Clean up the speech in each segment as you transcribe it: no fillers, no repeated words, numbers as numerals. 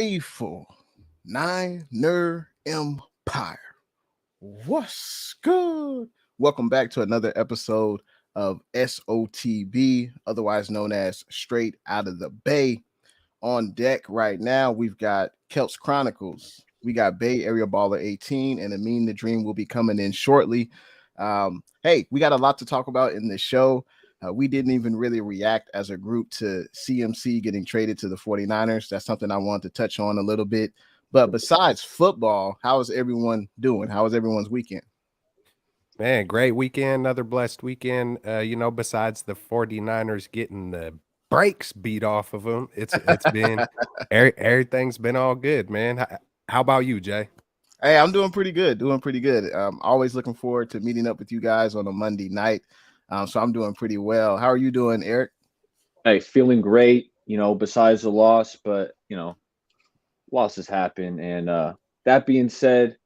Faithful, Niner Empire. What's good? Welcome back to another episode of SOTB, otherwise known as Straight Outta The Bay. On deck right now, we've got Keltz Chronicles. We got Bay Area Baller 18, and Amin the Dream will be coming in shortly. Hey, we got a lot to talk about in this show. We didn't even really react as a group to CMC getting traded to the 49ers. That's something I wanted to touch on a little bit. But besides football, how is everyone doing? How was everyone's weekend? Man, great weekend, another blessed weekend. Besides the 49ers getting the brakes beat off of them, it's been everything's been all good, man. How about you, Jay? Hey, I'm doing pretty good. Always looking forward to meeting up with you guys on a Monday night. So I'm doing pretty well. How are you doing, Eric? Hey, feeling great, besides the loss, but, losses happen. And that being said,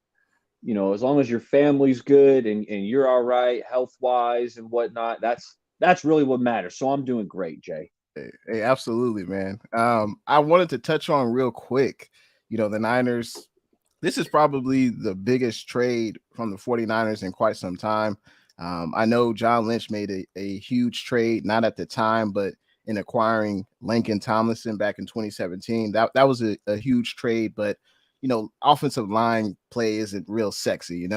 as long as your family's good and you're all right, health-wise and whatnot, that's really what matters. So I'm doing great, Jay. Hey, absolutely, man. I wanted to touch on real quick, the Niners. This is probably the biggest trade from the 49ers in quite some time. I know John Lynch made a huge trade, not at the time, but in acquiring Lincoln Tomlinson back in 2017. That was a huge trade, but, offensive line play isn't real sexy,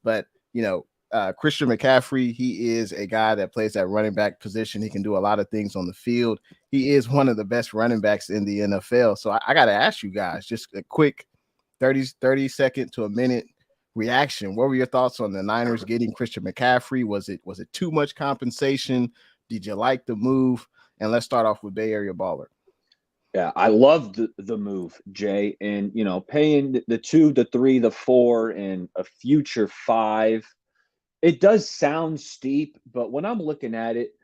but, Christian McCaffrey, he is a guy that plays that running back position. He can do a lot of things on the field. He is one of the best running backs in the NFL. So I got to ask you guys just a quick 30 second to a minute reaction. What were your thoughts on the Niners getting Christian McCaffrey? Was it too much compensation? Did you like the move? And let's start off with Bay Area Baller. Yeah, I loved the move, Jay. And, paying the 2, the 3, the 4, and a future 5, it does sound steep, but when I'm looking at it,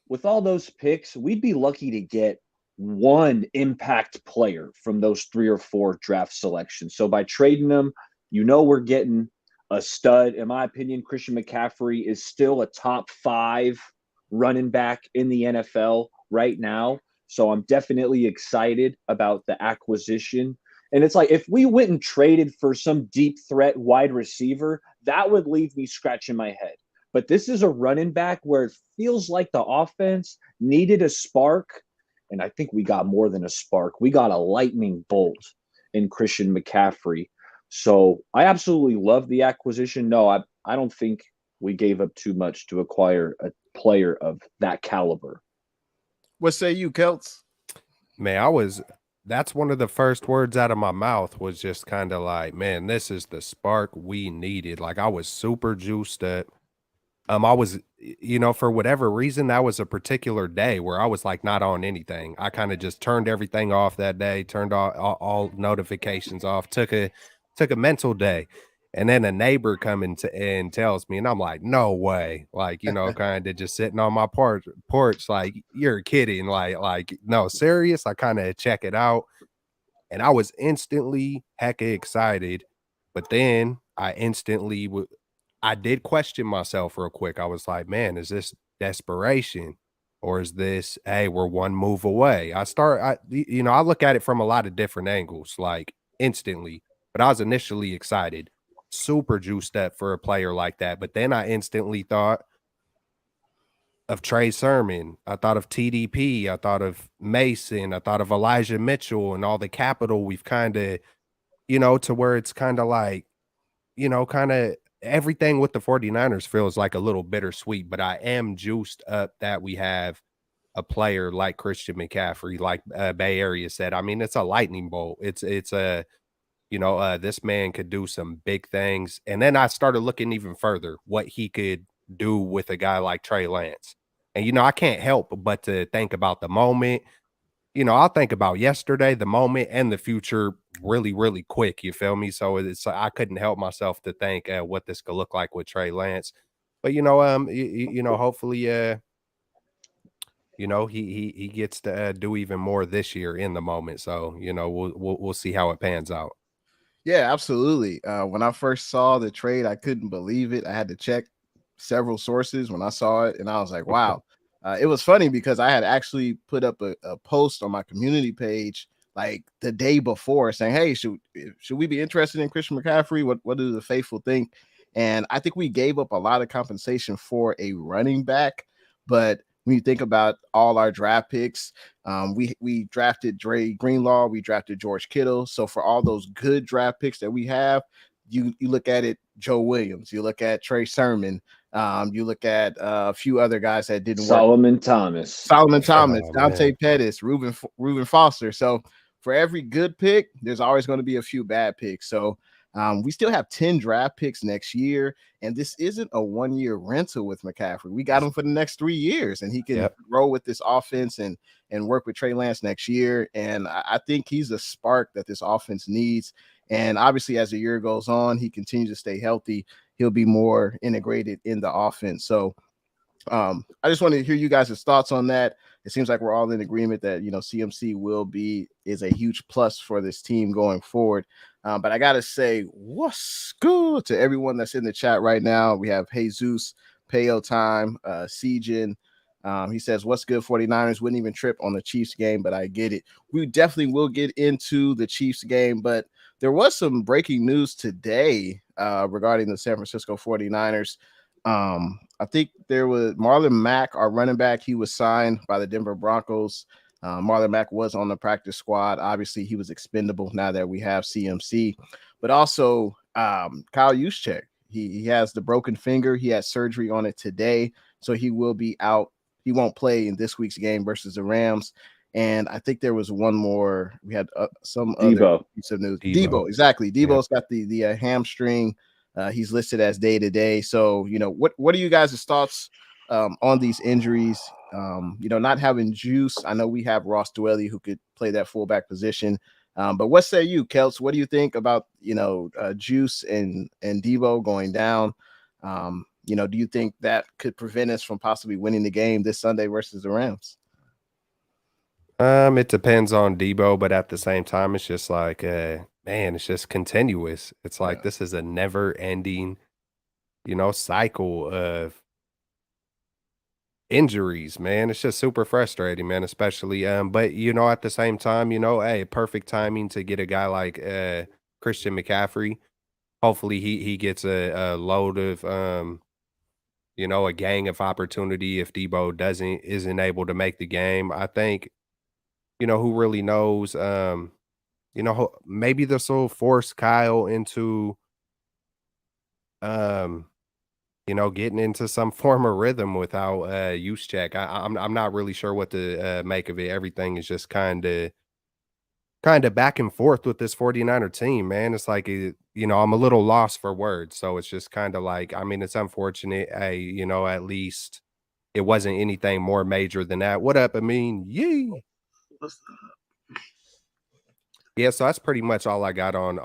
with all those picks, we'd be lucky to get one impact player from those 3 or 4 draft selections. So by trading them, we're getting a stud. In my opinion, Christian McCaffrey is still a top 5 running back in the NFL right now. So I'm definitely excited about the acquisition. And it's like, if we went and traded for some deep threat wide receiver, that would leave me scratching my head. But this is a running back where it feels like the offense needed a spark. And I think we got more than a spark. We got a lightning bolt in Christian McCaffrey. So I absolutely love the acquisition. No, I don't think we gave up too much to acquire a player of that caliber. What say you, Keltz? Man, that's one of the first words out of my mouth was just kind of like, man, this is the spark we needed. Like I was super juiced up. I was, for whatever reason, that was a particular day where I was like not on anything. I kind of just turned everything off that day, turned all notifications off, took a mental day. And then a neighbor coming and tells me, and I'm like, no way. Like, kind of just sitting on my porch, like, you're kidding. Like, no, serious. I kind of check it out. And I was instantly hecka excited. But then I instantly I did question myself real quick. I was like, man, is this desperation? Or is this, hey, we're one move away? I look at it from a lot of different angles, like instantly. But I was initially excited, super juiced up for a player like that. But then I instantly thought of Trey Sermon. I thought of TDP. I thought of Mason. I thought of Elijah Mitchell and all the capital we've kind of, to where it's kind of like, kind of everything with the 49ers feels like a little bittersweet. But I am juiced up that we have a player like Christian McCaffrey, like Bay Area said. I mean, it's a lightning bolt. It's a this man could do some big things. And then I started looking even further what he could do with a guy like Trey Lance. And, I can't help but to think about the moment. I'll think about yesterday, the moment, and the future really, really quick. You feel me? So I couldn't help myself to think what this could look like with Trey Lance. But, hopefully, he gets to do even more this year in the moment. So, we'll see how it pans out. Yeah, absolutely. When I first saw the trade, I couldn't believe it. I had to check several sources when I saw it, and I was like, wow. It was funny because I had actually put up a post on my community page like the day before saying, hey, should we be interested in Christian McCaffrey? What do the faithful think? And I think we gave up a lot of compensation for a running back. But when you think about all our draft picks, we drafted Dre Greenlaw, we drafted George Kittle. So for all those good draft picks that we have, you look at it, Joe Williams, you look at Trey Sermon, you look at a few other guys that didn't work. Solomon Thomas, Dante Pettis, Reuben Foster. So for every good pick, there's always going to be a few bad picks. So we still have 10 draft picks next year, and this isn't a 1-year rental with McCaffrey. We got him for the next 3 years, and he can grow with this offense and work with Trey Lance next year. And I think he's the spark that this offense needs. And obviously, as the year goes on, he continues to stay healthy. He'll be more integrated in the offense. So I just want to hear you guys' thoughts on that. It seems like we're all in agreement that, CMC is a huge plus for this team going forward. But I got to say, what's good to everyone that's in the chat right now. We have Jesus, Payo Time, Sejin. He says, what's good, 49ers? Wouldn't even trip on the Chiefs game, but I get it. We definitely will get into the Chiefs game, but there was some breaking news today regarding the San Francisco 49ers. I think there was Marlon Mack, our running back. He was signed by the Denver Broncos. Marlon Mack was on the practice squad. Obviously, he was expendable now that we have CMC. But also, Kyle Juszczyk, he has the broken finger. He had surgery on it today, so he will be out. He won't play in this week's game versus the Rams. And I think there was one more. We had some other piece of news. Debo, exactly. Debo's got the hamstring. He's listed as day-to-day. So, what are you guys' thoughts on these injuries? Not having Juice. I know we have Ross Dwelly who could play that fullback position. But what say you, Keltz? What do you think about, Juice and Debo going down? Do you think that could prevent us from possibly winning the game this Sunday versus the Rams? It depends on Debo, but at the same time, it's just like, man, it's just continuous. It's like this is a never-ending, cycle of injuries, man. It's just super frustrating, man, especially but at the same time, hey, perfect timing to get a guy like Christian McCaffrey. Hopefully he gets a load of a gang of opportunity if Debo isn't able to make the game. I think who really knows, maybe this will force Kyle into getting into some form of rhythm without Juszczyk. I'm not really sure what to make of it. Everything is just kind of back and forth with this 49er team, man. It's like I'm a little lost for words. So it's just kind of like, I mean, it's unfortunate. Hey, at least it wasn't anything more major than that. What up, Amin? Yee. Yeah, so that's pretty much all I got on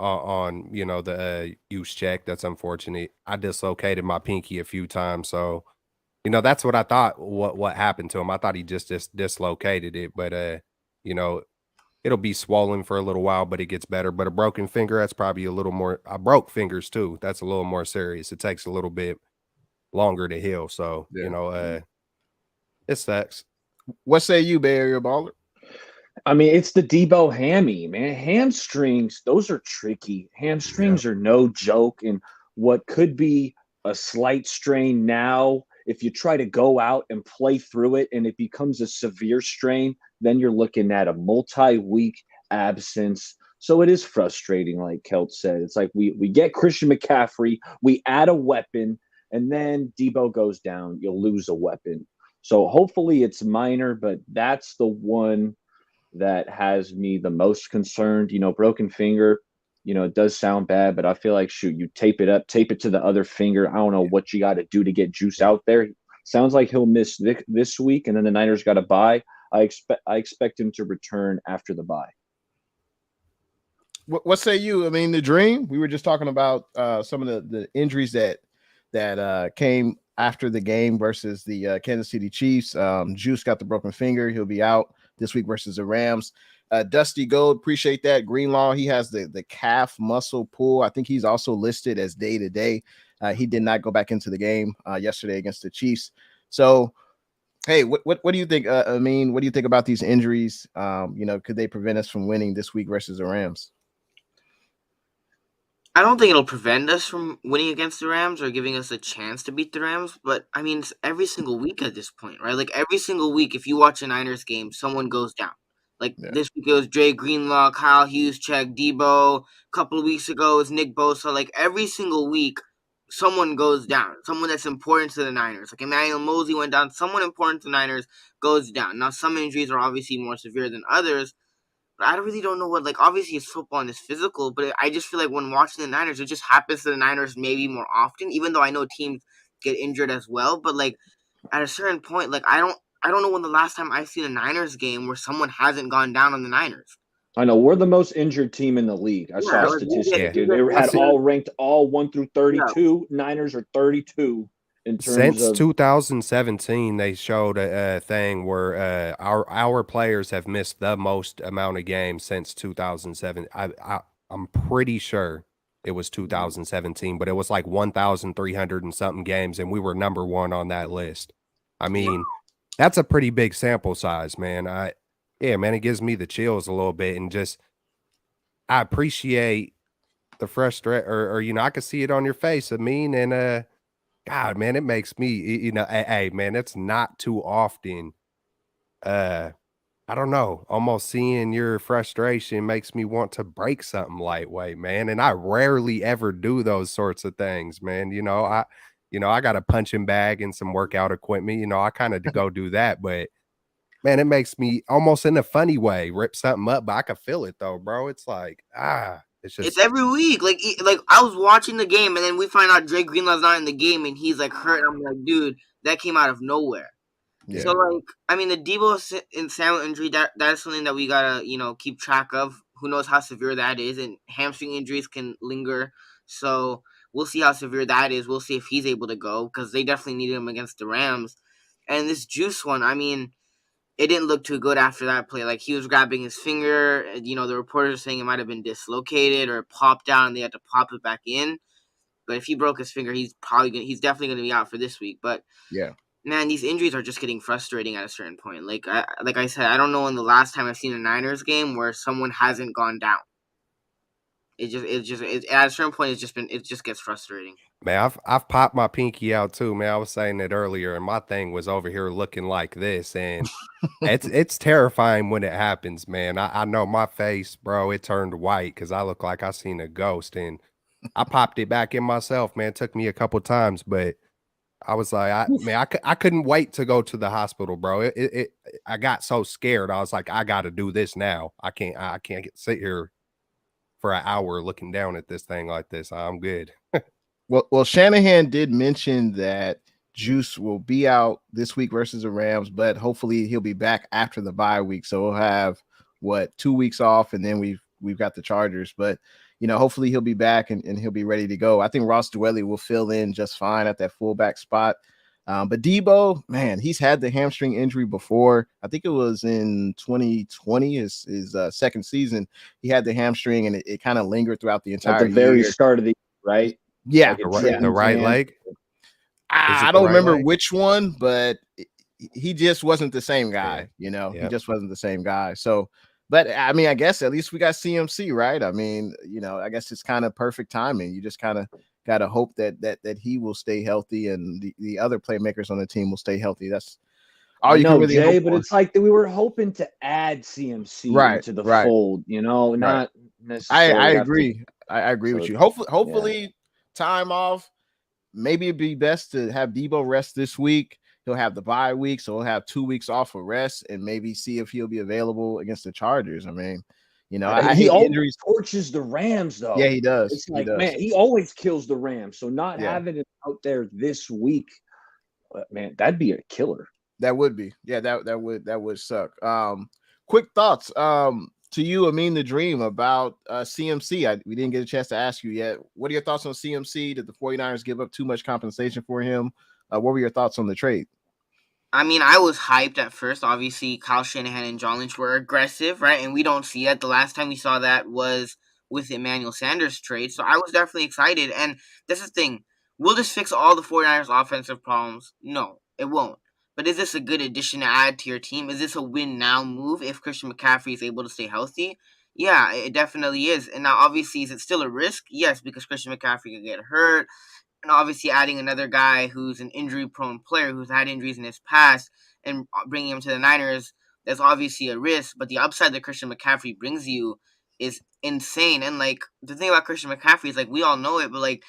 the Juszczyk. That's unfortunate. I dislocated my pinky a few times, so that's what I thought. What happened to him? I thought he just dislocated it, but it'll be swollen for a little while, but it gets better. But a broken finger, that's probably a little more. I broke fingers too. That's a little more serious. It takes a little bit longer to heal. So it sucks. What say you, Bay Area Baller? I mean, it's the Debo hammy, man. Hamstrings, those are tricky. Hamstrings are no joke. And what could be a slight strain now, if you try to go out and play through it and it becomes a severe strain, then you're looking at a multi-week absence. So it is frustrating, like Keltz said. It's like we get Christian McCaffrey, we add a weapon, and then Debo goes down. You'll lose a weapon. So hopefully it's minor, but that's the one that has me the most concerned. Broken finger, it does sound bad, but I feel like, shoot, you tape it to the other finger. I don't know what you got to do to get Juice out there. Sounds like he'll miss this week, and then the Niners got to bye. I expect him to return after the bye. What say you? I mean, the Dream. We were just talking about some of the injuries that came after the game versus the Kansas City Chiefs. Juice got the broken finger. He'll be out this week versus the Rams. Dusty Gold, appreciate that. Greenlaw, he has the calf muscle pull. I think he's also listed as day-to-day. He did not go back into the game yesterday against the Chiefs. So Hey, what do you think? I mean, what do you think about these injuries? Could they prevent us from winning this week versus the Rams? I don't think it'll prevent us from winning against the Rams or giving us a chance to beat the Rams, but I mean, it's every single week at this point, right? Like every single week, if you watch a Niners game, someone goes down. Like Yeah. this week it was Dre Greenlaw, Kyle Juszczyk, Debo. A couple of weeks ago it was Nick Bosa. Like every single week, someone goes down. Someone that's important to the Niners. Like Emmanuel Mosley went down. Someone important to the Niners goes down. Now some injuries are obviously more severe than others. But I really don't know what, like, obviously it's football and it's physical, but I just feel like when watching the Niners, it just happens to the Niners maybe more often, even though I know teams get injured as well. But, like, at a certain point, like, I don't know when the last time I've seen a Niners game where someone hasn't gone down on the Niners. I know we're the most injured team in the league. I saw a statistic, dude. They had all ranked all 1 through 32. Yeah. Niners are 32 in terms since 2017. They showed a thing where our players have missed the most amount of games since 2007. I'm pretty sure it was 2017, but it was like 1,300 and something games, and we were number one on that list. I mean, that's a pretty big sample size, man. Yeah, man, it gives me the chills a little bit, and just I appreciate the frustration, or I could see it on your face, Amin, and God, man, it makes me, hey, man, it's not too often. I don't know, almost seeing your frustration makes me want to break something lightweight, man. And I rarely ever do those sorts of things, man. I got a punching bag and some workout equipment. I kind of go do that, but man, it makes me almost in a funny way rip something up, but I can feel it though, bro. It's like, it's every week. Like I was watching the game, and then we find out Dre Greenlaw's not in the game, and he's like hurt. I'm like, dude, that came out of nowhere. Yeah. So like, I mean, the Debo and Samuel injury, that's something that we gotta keep track of. Who knows how severe that is, and hamstring injuries can linger. So we'll see how severe that is. We'll see if he's able to go, because they definitely needed him against the Rams. And this Juice one, I mean, it didn't look too good after that play. Like, he was grabbing his finger. The reporters are saying it might have been dislocated or popped out, and they had to pop it back in. But if he broke his finger, he's definitely going to be out for this week. But yeah, man, these injuries are just getting frustrating at a certain point. Like I said, I don't know when the last time I've seen a Niners game where someone hasn't gone down. At a certain point, it just gets frustrating. Man, I've popped my pinky out too, man. I was saying it earlier, and my thing was over here looking like this, and it's terrifying when it happens, man. I know my face, bro. It turned white because I look like I seen a ghost, and I popped it back in myself, man. It took me a couple times, but I was like, I couldn't wait to go to the hospital, bro. I got so scared. I was like, I got to do this now. I can't sit here for an hour looking down at this thing like this. I'm good. Well, Shanahan did mention that Juice will be out this week versus the Rams, but hopefully he'll be back after the bye week. So we'll have 2 weeks off, and then we've got the Chargers. But hopefully he'll be back and he'll be ready to go. I think Ross Dwelley will fill in just fine at that fullback spot. But Debo, man, he's had the hamstring injury before. I think it was in 2020, his second season. He had the hamstring, and it kind of lingered throughout the entire at the very start of the year, right? Yeah, like the right leg. I don't remember which one, but he just wasn't the same guy. He just wasn't the same guy. So, but I mean, I guess at least we got CMC, right? I mean, I guess it's kind of perfect timing. You just kind of got to hope that he will stay healthy, and the other playmakers on the team will stay healthy. That's all you can really Jay, hope but for. it's like we were hoping to add CMC into the fold, not necessarily. I agree. I agree with you. Hopefully, time off. Maybe it'd be best to have Debo rest this week. He'll have the bye week, so he'll have 2 weeks off of rest, and maybe see if he'll be available against the Chargers. I mean, he always torches the Rams, though. Yeah, he does. It's like, man, he always kills the Rams. So not having it out there this week, man, that'd be a killer. That would be. Yeah, that would suck. Quick thoughts to you, Amin the Dream, about CMC. We didn't get a chance to ask you yet. What are your thoughts on CMC? Did the 49ers give up too much compensation for him? What were your thoughts on the trade? I mean, I was hyped at first. Obviously, Kyle Shanahan and John Lynch were aggressive, right? And we don't see it. The last time we saw that was with the Emmanuel Sanders trade. So I was definitely excited. And that's the thing. Will this fix all the 49ers offensive problems? No, it won't. but is this a good addition to add to your team? Is this a win now move if Christian McCaffrey is able to stay healthy? Yeah, it definitely is. And now, obviously, is it still a risk? Yes, because Christian McCaffrey could get hurt. And obviously, adding another guy who's an injury-prone player who's had injuries in his past and bringing him to the Niners, that's obviously a risk. But the upside that Christian McCaffrey brings you is insane. And, like, the thing about Christian McCaffrey is, like, we all know it, but, like,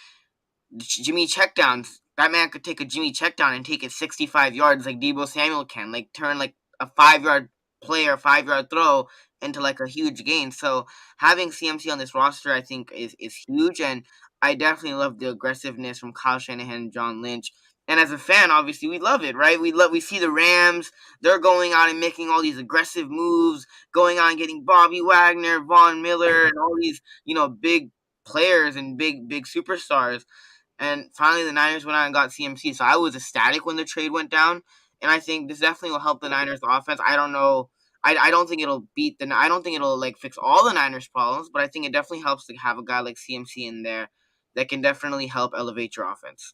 Jimmy checkdowns. That man could take a Jimmy checkdown and take it 65 yards like Deebo Samuel can. Like turn like a 5-yard play or 5-yard throw into like a huge gain. So having CMC on this roster, I think, is huge. And I definitely love the aggressiveness from Kyle Shanahan and John Lynch. And as a fan, obviously, we love it, right? We see the Rams. They're going out and making all these aggressive moves, going out and getting Bobby Wagner, Von Miller, and all these, big players and big superstars. And finally, the Niners went out and got CMC. So I was ecstatic when the trade went down. And I think this definitely will help the Niners offense. I don't know. I don't think it'll I don't think it'll like fix all the Niners problems, but I think it definitely helps to have a guy like CMC in there that can definitely help elevate your offense.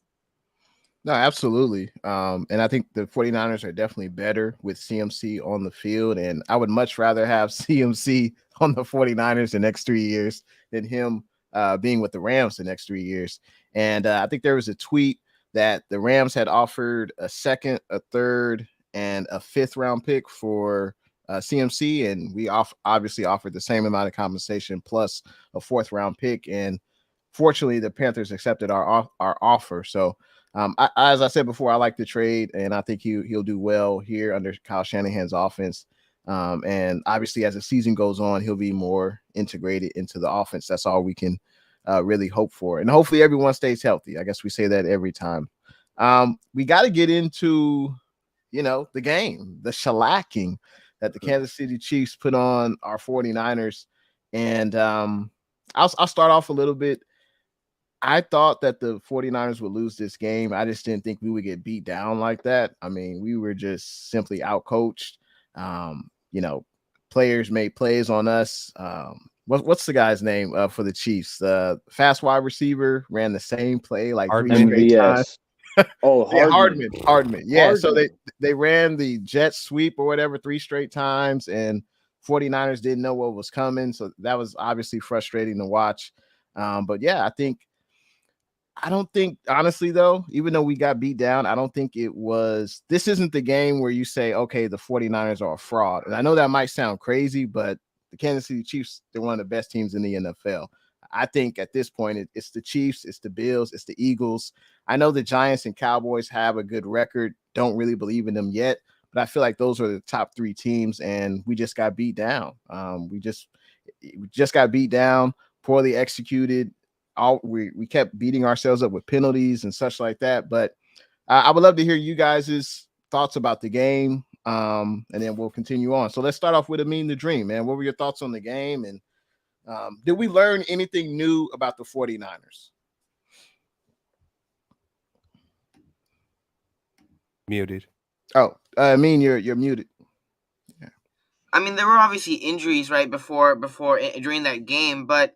No, absolutely. And I think the 49ers are definitely better with CMC on the field. And I would much rather have CMC on the 49ers the next 3 years than him being with the Rams the next 3 years. And I think there was a tweet that the Rams had offered a second, a third, and a 5th round pick for CMC. And we obviously offered the same amount of compensation plus a 4th round pick. And fortunately, the Panthers accepted our offer. So as I said before, I like the trade, and I think he'll do well here under Kyle Shanahan's offense. And obviously, as the season goes on, he'll be more integrated into the offense. That's all we can really hope for. And hopefully everyone stays healthy. I guess we say that every time. We got to get into, the game, the shellacking that the Kansas City Chiefs put on our 49ers. And I'll start off a little bit. I thought that the 49ers would lose this game. I just didn't think we would get beat down like that. I mean, we were just simply outcoached. Players made plays on us. What's the guy's name for the Chiefs? The fast wide receiver ran the same play like Hardman. 3 straight times. Oh, Hardman. Yeah. Hardman. So they ran the jet sweep or whatever 3 straight times, and 49ers didn't know what was coming. So that was obviously frustrating to watch. But yeah, I don't think, honestly, though, even though we got beat down, I don't think this isn't the game where you say, okay, the 49ers are a fraud. And I know that might sound crazy, but the Kansas City Chiefs, they're one of the best teams in the NFL. I think at this point, it's the Chiefs, it's the Bills, it's the Eagles. I know the Giants and Cowboys have a good record. Don't really believe in them yet, but I feel like those are the top 3 teams, and we just got beat down. We just got beat down, poorly executed. We kept beating ourselves up with penalties and such like that. But I would love to hear you guys' thoughts about the game, and then we'll continue on. So let's start off with Amin the Dream, man. What were your thoughts on the game? And did we learn anything new about the 49ers? Muted. Oh, Amin, you're muted. Yeah. I mean, there were obviously injuries right before during that game, but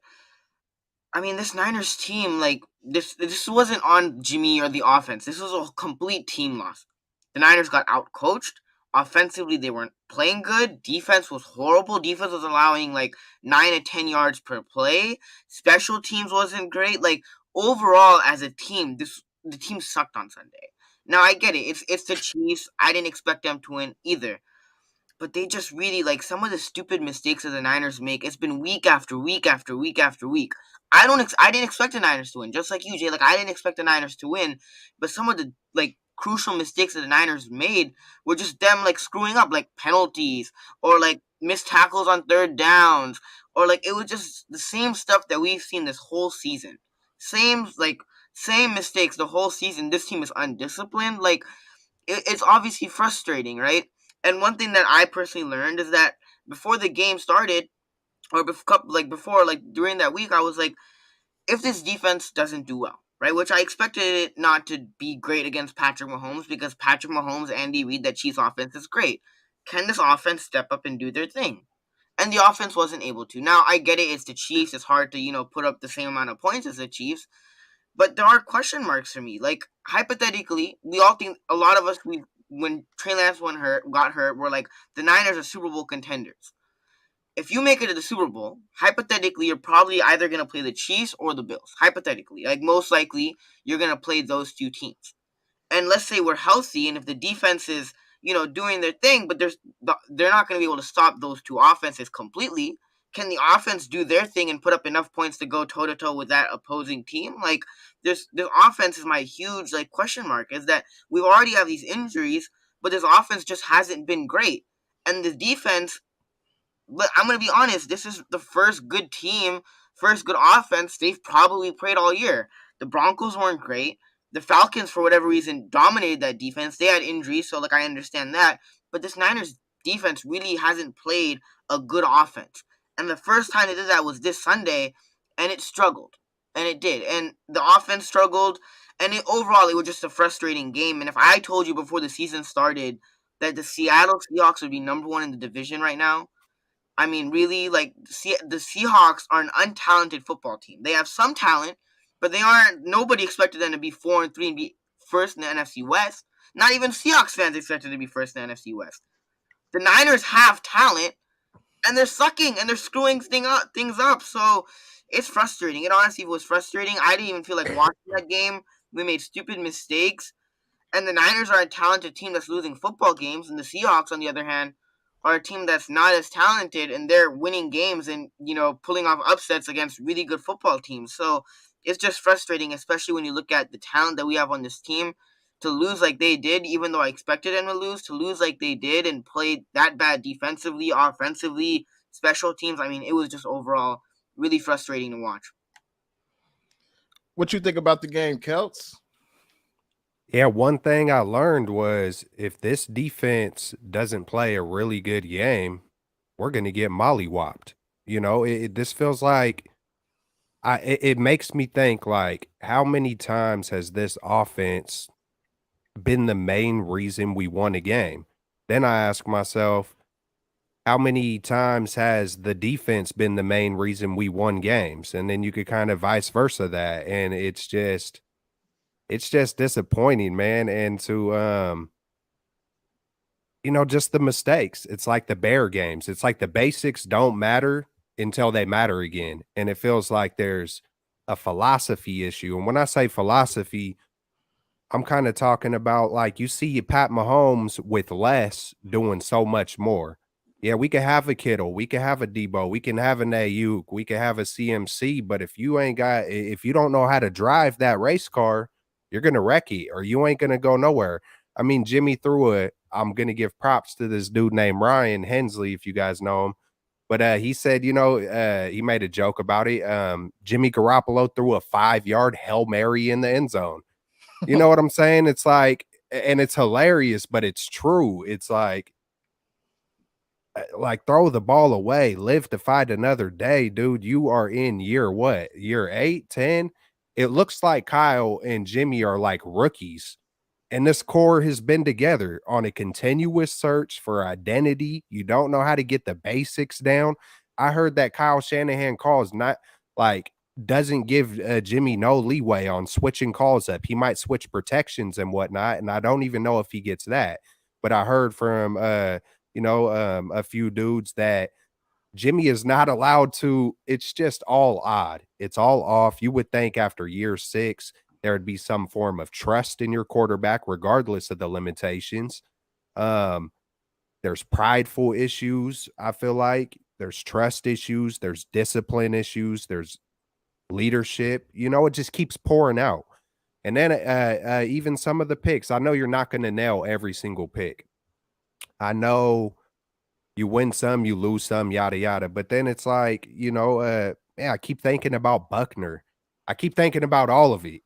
I mean, this Niners team, like, this wasn't on Jimmy or the offense. This was a complete team loss. The Niners got out-coached. Offensively, they weren't playing good. Defense was horrible. Defense was allowing, like, 9 to 10 yards per play. Special teams wasn't great. Like, overall, as a team, the team sucked on Sunday. Now, I get it. It's the Chiefs. I didn't expect them to win either. But they just really, like, some of the stupid mistakes that the Niners make, it's been week after week after week after week. I didn't expect the Niners to win, just like you, Jay. Like, I didn't expect the Niners to win, but some of the, like, crucial mistakes that the Niners made were just them, like, screwing up, like, penalties, or, like, missed tackles on 3rd downs, or, like, it was just the same stuff that we've seen this whole season. Same mistakes the whole season. This team is undisciplined. Like, it's obviously frustrating, right? And one thing that I personally learned is that before the game started, or during that week, I was like, if this defense doesn't do well, right, which I expected it not to be great against Patrick Mahomes, because Patrick Mahomes, Andy Reid, that Chiefs offense is great. Can this offense step up and do their thing? And the offense wasn't able to. Now, I get it. It's the Chiefs. It's hard to, put up the same amount of points as the Chiefs. But there are question marks for me. Like, hypothetically, we all think, a lot of us, we when Trey Lance got hurt, we're like, the Niners are Super Bowl contenders. If you make it to the Super Bowl, hypothetically, you're probably either going to play the Chiefs or the Bills. Hypothetically. Like, most likely, you're going to play those two teams. And let's say we're healthy, and if the defense is, doing their thing, but they're not going to be able to stop those two offenses completely. Can the offense do their thing and put up enough points to go toe-to-toe with that opposing team? Like, this offense is my huge, question mark, is that we already have these injuries, but this offense just hasn't been great. And the defense, I'm going to be honest, this is the first good team, first good offense they've probably played all year. The Broncos weren't great. The Falcons, for whatever reason, dominated that defense. They had injuries, so, I understand that. But this Niners defense really hasn't played a good offense. And the first time they did that was this Sunday, and it struggled. And it did. And the offense struggled, and overall, it was just a frustrating game. And if I told you before the season started that the Seattle Seahawks would be number one in the division right now, I mean, really, the Seahawks are an untalented football team. They have some talent, but nobody expected them to be 4-3 and be first in the NFC West. Not even Seahawks fans expected to be first in the NFC West. The Niners have talent, and they're sucking, and they're screwing things up. So it's frustrating. It honestly was frustrating. I didn't even feel like watching that game. We made stupid mistakes. And the Niners are a talented team that's losing football games, and the Seahawks, on the other hand, are a team that's not as talented, and they're winning games and, pulling off upsets against really good football teams. So it's just frustrating, especially when you look at the talent that we have on this team, to lose like they did, even though I expected them to lose like they did and play that bad defensively, offensively, special teams. I mean, it was just overall really frustrating to watch. What you think about the game, Keltz? Yeah, one thing I learned was if this defense doesn't play a really good game, we're going to get mollywopped. This feels like it makes me think, like, how many times has this offense been the main reason we won a game? Then I ask myself, how many times has the defense been the main reason we won games? And then you could kind of vice versa that. And it's just disappointing, man. And to, just the mistakes. It's like the Bear games. It's like the basics don't matter until they matter again. And it feels like there's a philosophy issue. And when I say philosophy, I'm kind of talking about, like, you see Pat Mahomes with less doing so much more. Yeah, we could have a Kittle, we could have a Debo, we can have an Ayuk, we could have a CMC, but if you don't know how to drive that race car, you're going to wreck it, or you ain't going to go nowhere. I mean, Jimmy I'm going to give props to this dude named Ryan Hensley, if you guys know him. But he said, he made a joke about it. Jimmy Garoppolo threw a 5-yard Hail Mary in the end zone. You know what I'm saying? It's like, and it's hilarious, but it's true. It's like throw the ball away, live to fight another day, dude. You are in year 8, 10? It looks like Kyle and Jimmy are like rookies. And this core has been together on a continuous search for identity. You don't know how to get the basics down. I heard that Kyle Shanahan doesn't give Jimmy no leeway on switching calls up. He might switch protections and whatnot, and I don't even know if he gets that. But I heard from a few dudes that Jimmy is not allowed to. It's just all odd. It's all off. You would think after year 6 there would be some form of trust in your quarterback, regardless of the limitations. There's prideful issues. I feel like there's trust issues. There's discipline issues. There's leadership. It just keeps pouring out. And then even some of the picks, I know you're not going to nail every single pick. I know you win some, you lose some, yada, yada. But then it's like, I keep thinking about Buckner. I keep thinking about all of it,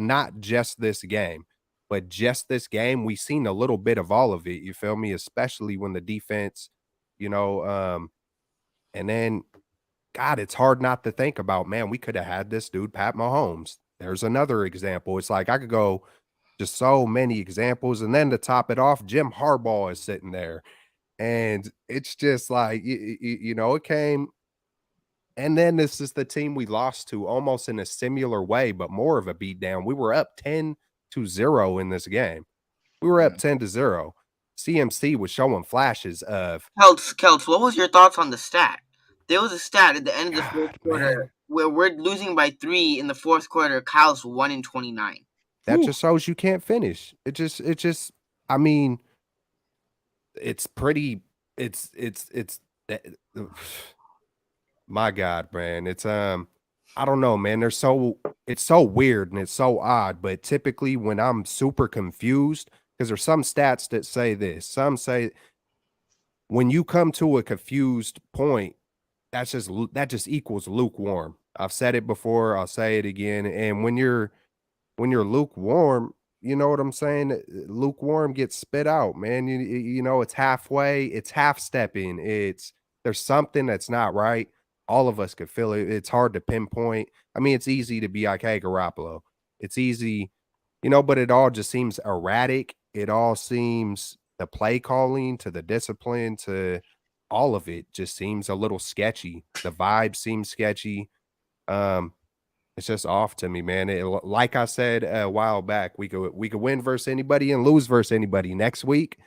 not just this game, but just this game. We've seen a little bit of all of it. You feel me? Especially when the defense, and then, God, it's hard not to think about, man, we could have had this dude, Pat Mahomes. There's another example. It's like I could go just so many examples. And then to top it off, Jim Harbaugh is sitting there. And it's just like, it came. And then this is the team we lost to almost in a similar way, but more of a beatdown. We were up 10-0 in this game. We were up 10-0. CMC was showing flashes of Keltz, what was your thoughts on the stat? There was a stat at the end of the fourth quarter man. where we're losing by 3 in the fourth quarter. Kyle's 1-29. That just shows you can't finish. It just I mean, it's pretty it's my God, man. It's I don't know, man. It's so weird and it's so odd, but typically when I'm super confused, because there's some stats that say this. Some say when you come to a confused point, that just equals lukewarm. I've said it before, I'll say it again. And when you're lukewarm, you know what I'm saying? Lukewarm gets spit out, man. You know, it's halfway, it's half stepping. There's something that's not right. All of us could feel it. It's hard to pinpoint. I mean, it's easy to be like, hey, Garoppolo. It's easy, you know, but it all just seems erratic. It all seems the play calling to the discipline to all of it just seems a little sketchy. The vibe seems sketchy. It's just off to me, man. Like I said a while back, we could win versus anybody and lose versus anybody. Next week,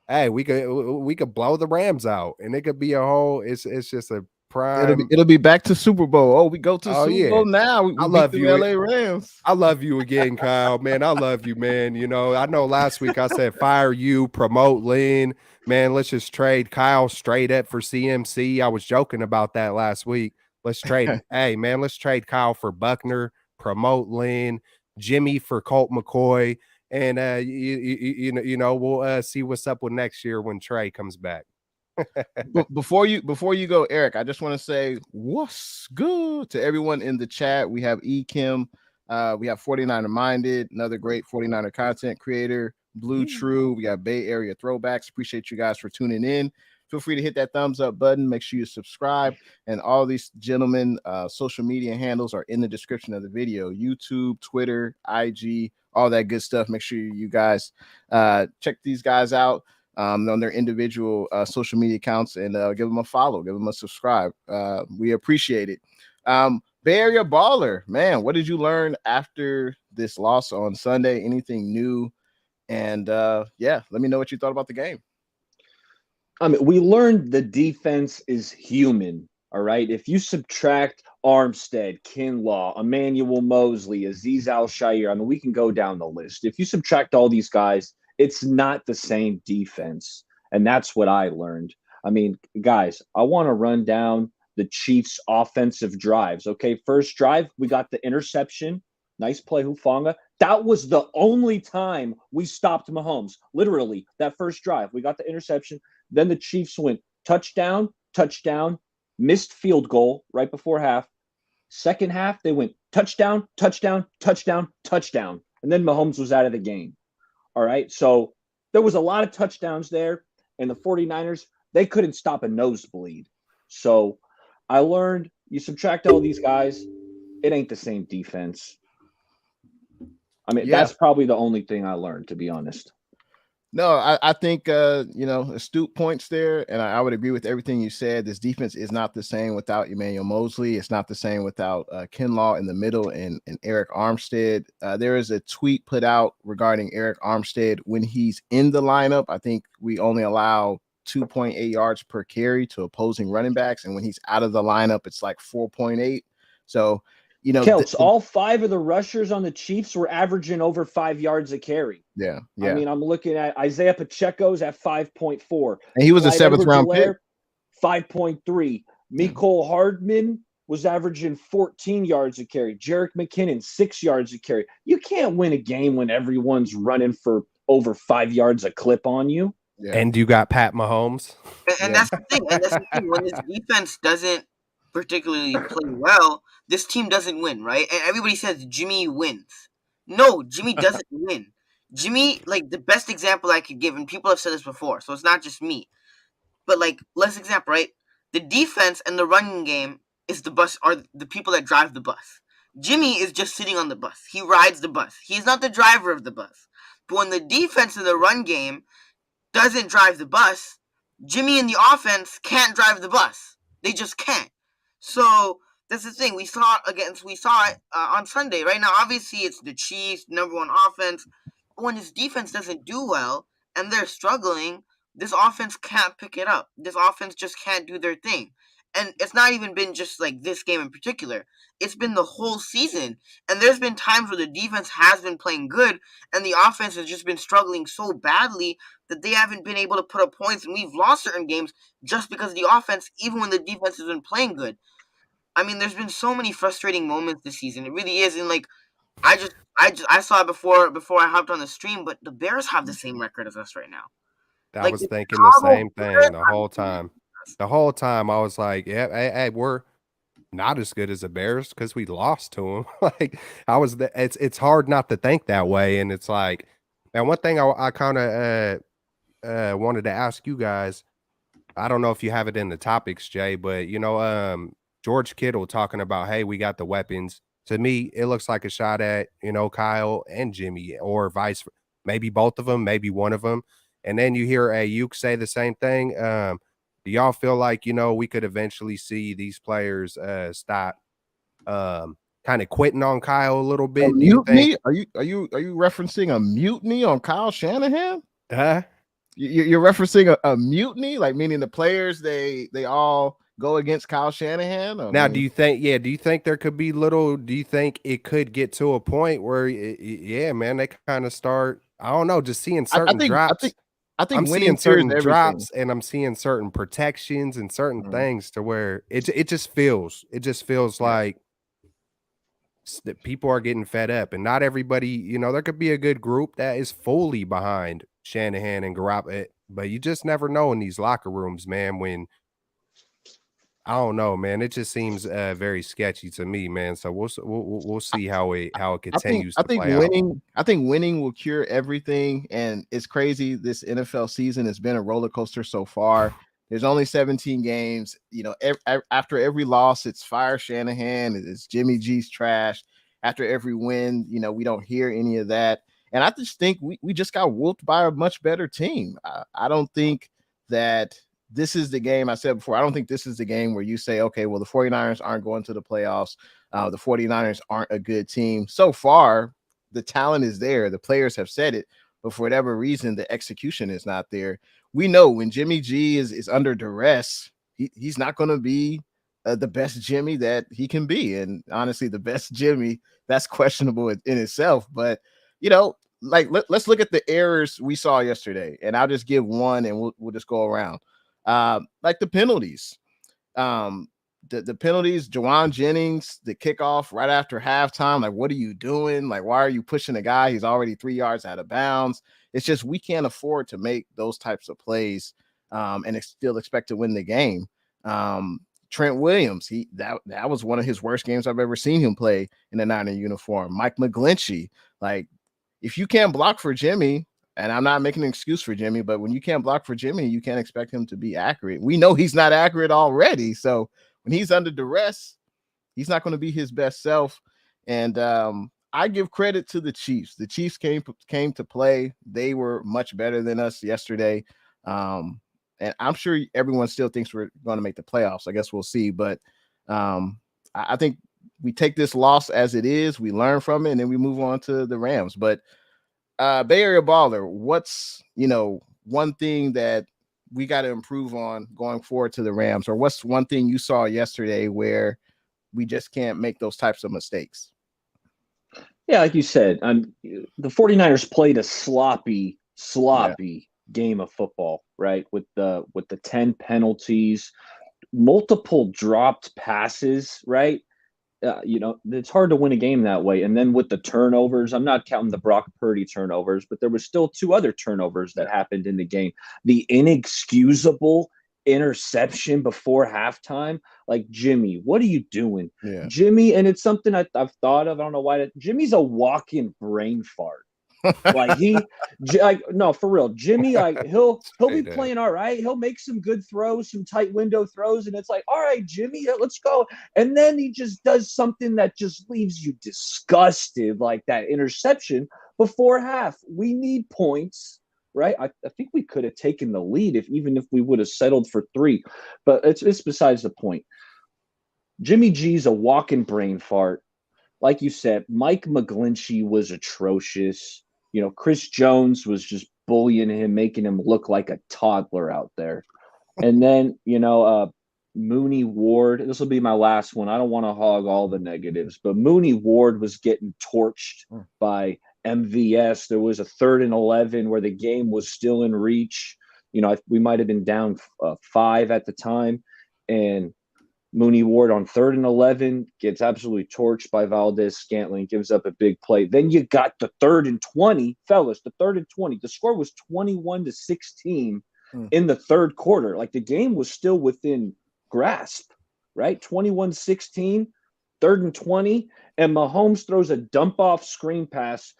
hey, we could blow the Rams out, and it could be a whole. It's just a prime. It'll be back to Super Bowl. Oh, we go to Super Bowl now. We I love you, LA Rams. I love you again, Kyle. Man, I love you, man. You know, I know last week I said fire you, promote Lynn. Man, let's just trade Kyle straight up for CMC. I was joking about that last week. Let's trade. Hey, man, let's trade Kyle for Buckner, promote Lynn, Jimmy for Colt McCoy, and you know, we'll see what's up with next year when Trey comes back. Before you go, Eric, I just want to say what's good to everyone in the chat. We have Kim, we have 49er Minded, another great 49er content creator, Blue True. We got Bay Area Throwbacks. Appreciate you guys for tuning in. Feel free to hit that thumbs up button. Make sure you subscribe. And all these gentlemen, social media handles are in the description of the video. YouTube, Twitter, IG, all that good stuff. Make sure you guys check these guys out on their individual social media accounts and give them a follow, give them a subscribe. We appreciate it. Bay Area Baller, man, what did you learn after this loss on Sunday? Anything new? And yeah, let me know what you thought about the game. I mean, we learned the defense is human, all right? If you subtract Armstead, Kinlaw, Emmanuel Mosley, Azeez Al-Shaair, I mean, we can go down the list. If you subtract all these guys, it's not the same defense, and that's what I learned. I mean, guys, I want to run down the Chiefs' offensive drives, okay? First drive, we got the interception. Nice play, Hufanga. That was the only time we stopped Mahomes. Literally, that first drive, we got the interception. Then the Chiefs went touchdown, touchdown, missed field goal right before half. Second half, they went touchdown, touchdown, touchdown, touchdown. And then Mahomes was out of the game. All right. So there was a lot of touchdowns there. And the 49ers, they couldn't stop a nosebleed. So I learned you subtract all these guys, it ain't the same defense. I mean, that's probably the only thing I learned, to be honest. No, I think, you know, astute points there. And I would agree with everything you said. This defense is not the same without Emmanuel Mosley. It's not the same without Kinlaw in the middle and Eric Armstead. There is a tweet put out regarding Eric Armstead. When he's in the lineup, I think we only allow 2.8 yards per carry to opposing running backs. And when he's out of the lineup, it's like 4.8. So, you know, Keltz, all 5 of the rushers on the Chiefs were averaging over 5 yards a carry. Yeah. I mean, I'm looking at Isaiah Pacheco's at 5.4. And he was a 7th round pick. 5.3. Mecole Hardman was averaging 14 yards a carry. Jerick McKinnon, 6 yards a carry. You can't win a game when everyone's running for over 5 yards a clip on you. Yeah. And you got Pat Mahomes. And that's the thing. And that's the thing. When this defense doesn't particularly play well, this team doesn't win, right? And everybody says Jimmy wins. No, Jimmy doesn't win. Jimmy, like, the best example I could give, and people have said this before, so it's not just me, but, like, let's example, right? The defense and the running game is the bus, are the people that drive the bus. Jimmy is just sitting on the bus. He rides the bus. He's not the driver of the bus. But when the defense and the run game doesn't drive the bus, Jimmy and the offense can't drive the bus. They just can't. So that's the thing. We saw it on Sunday. Right now, obviously, it's the Chiefs, number 1 offense. when his defense doesn't do well and they're struggling, this offense can't pick it up. This offense just can't do their thing. And it's not even been just like this game in particular. It's been the whole season. And there's been times where the defense has been playing good and the offense has just been struggling so badly that they haven't been able to put up points. And we've lost certain games just because of the offense, even when the defense has been playing good. I mean, there's been so many frustrating moments this season. It really is. And like, I saw it before I hopped on the stream, but the Bears have the same record as us right now. I Like was the thinking the Chicago same Bears thing the have whole the same time. record as us. The whole time I was like, yeah, hey, we're not as good as the Bears because we lost to them. Like it's hard not to think that way. And it's like, and one thing I kind of wanted to ask you guys, I don't know if you have it in the topics, Jay, but George Kittle talking about, hey, we got the weapons. To me, it looks like a shot at, Kyle and Jimmy, or maybe both of them, maybe one of them. And then you hear Ayuk say the same thing. Do y'all feel like, we could eventually see these players stop kind of quitting on Kyle a little A bit? Do you think? mutiny? Are you referencing a mutiny on Kyle Shanahan? Huh? You're referencing a mutiny, like meaning the players they all go against Kyle Shanahan? Now, do you think there could be do you think it could get to a point where, yeah, man, they kind of start, I don't know, just seeing certain drops. I think I'm winning seeing certain cures drops and I'm seeing certain protections and certain things to where it just feels like that people are getting fed up, and not everybody, there could be a good group that is fully behind Shanahan and Garoppolo, but you just never know in these locker rooms, man, when I don't know, man. It just seems very sketchy to me, man. So we'll see how it continues to play out. I think winning will cure everything, and it's crazy. This NFL season has been a roller coaster so far. There's only 17 games. After every loss, it's fire Shanahan. It's Jimmy G's trash. After every win, we don't hear any of that. And I just think we just got whooped by a much better team. I don't think that this is the game. I said before, I don't think this is the game where you say, okay, well, the 49ers aren't going to the playoffs. The 49ers aren't a good team. So far, the talent is there. The players have said it, but for whatever reason, the execution is not there. We know when Jimmy G is under duress, he's not going to be the best Jimmy that he can be. And honestly, the best Jimmy, that's questionable in itself. But, let's look at the errors we saw yesterday. And I'll just give one and we'll just go around. Like the penalties, the penalties, Jawan Jennings, the kickoff right after halftime. Like, what are you doing? Like, why are you pushing a guy? He's already 3 yards out of bounds. It's just, we can't afford to make those types of plays, and still expect to win the game. Trent Williams, that was one of his worst games I've ever seen him play in a Niner uniform. Mike McGlinchey, like, if you can't block for Jimmy, and I'm not making an excuse for Jimmy, but when you can't block for Jimmy, you can't expect him to be accurate. We know he's not accurate already. So when he's under duress, he's not going to be his best self. And I give credit to the Chiefs. The Chiefs came to play. They were much better than us yesterday. And I'm sure everyone still thinks we're going to make the playoffs. I guess we'll see. But I think we take this loss as it is. We learn from it, and then we move on to the Rams. But Bay Area Baller, what's one thing that we got to improve on going forward to the Rams, or what's one thing you saw yesterday where we just can't make those types of mistakes? Yeah, like you said, the 49ers played a sloppy game of football, right? With the 10 penalties, multiple dropped passes, right? It's hard to win a game that way. And then with the turnovers, I'm not counting the Brock Purdy turnovers, but there was still 2 other turnovers that happened in the game. The inexcusable interception before halftime, like, Jimmy, what are you doing? Yeah. Jimmy, and it's something I've thought of. I don't know why. Jimmy's a walk-in brain fart. No, for real. Jimmy, he'll be playing all right. He'll make some good throws, some tight window throws, and it's like, all right, Jimmy, let's go. And then he just does something that just leaves you disgusted, like that interception before half. We need points, right? I think we could have taken the lead even if we would have settled for 3, but it's besides the point. Jimmy G's a walking brain fart. Like you said, Mike McGlinchey was atrocious. Chris Jones was just bullying him, making him look like a toddler out there. And then, Mooney Ward, this will be my last one. I don't want to hog all the negatives, but Mooney Ward was getting torched by MVS. There was a 3rd and 11 where the game was still in reach. We might have been down 5 at the time. And Mooney Ward on 3rd and 11 gets absolutely torched by Valdez-Scantling, gives up a big play. Then you got the 3rd and 20, fellas, the 3rd and 20. The score was 21-16 in the 3rd quarter. Like, the game was still within grasp, right? 21-16, 3rd and 20, and Mahomes throws a dump-off screen pass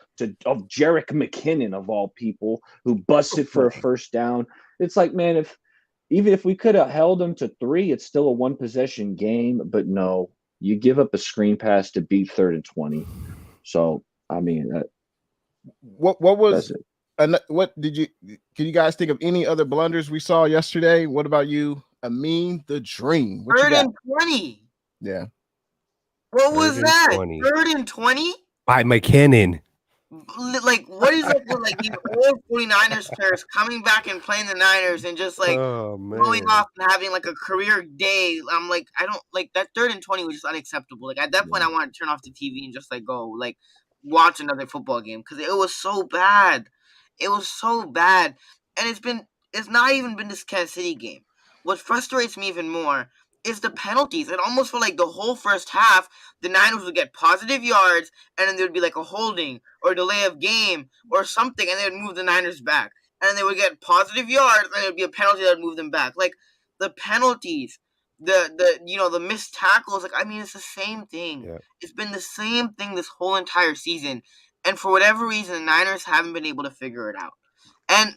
of Jerick McKinnon, of all people, who busted for a first down. It's like, man, even if we could have held them to 3, it's still a 1-possession game. But no, you give up a screen pass to beat 3rd and 20. So, I mean, what can you guys think of any other blunders we saw yesterday? What about you, Amin the Dream? 3rd and 20. Yeah. What was that? 3rd and 20? By McKinnon. Like, what is it with, like, these old 49ers players coming back and playing the Niners and just, like, going off and having, like, a career day? I'm like, I don't, like, that 3rd and 20 was just unacceptable. Like, at that point, I wanted to turn off the TV and just, like, go, like, watch another football game because it was so bad. It was so bad. And it's not even been this Kansas City game. What frustrates me even more is the penalties. It almost felt like the whole first half, the Niners would get positive yards, and then there would be like a holding or delay of game or something, and they would move the Niners back. And then they would get positive yards, and there would be a penalty that would move them back. Like, the penalties, the missed tackles, like, I mean, it's the same thing. Yeah. It's been the same thing this whole entire season. And for whatever reason, the Niners haven't been able to figure it out. And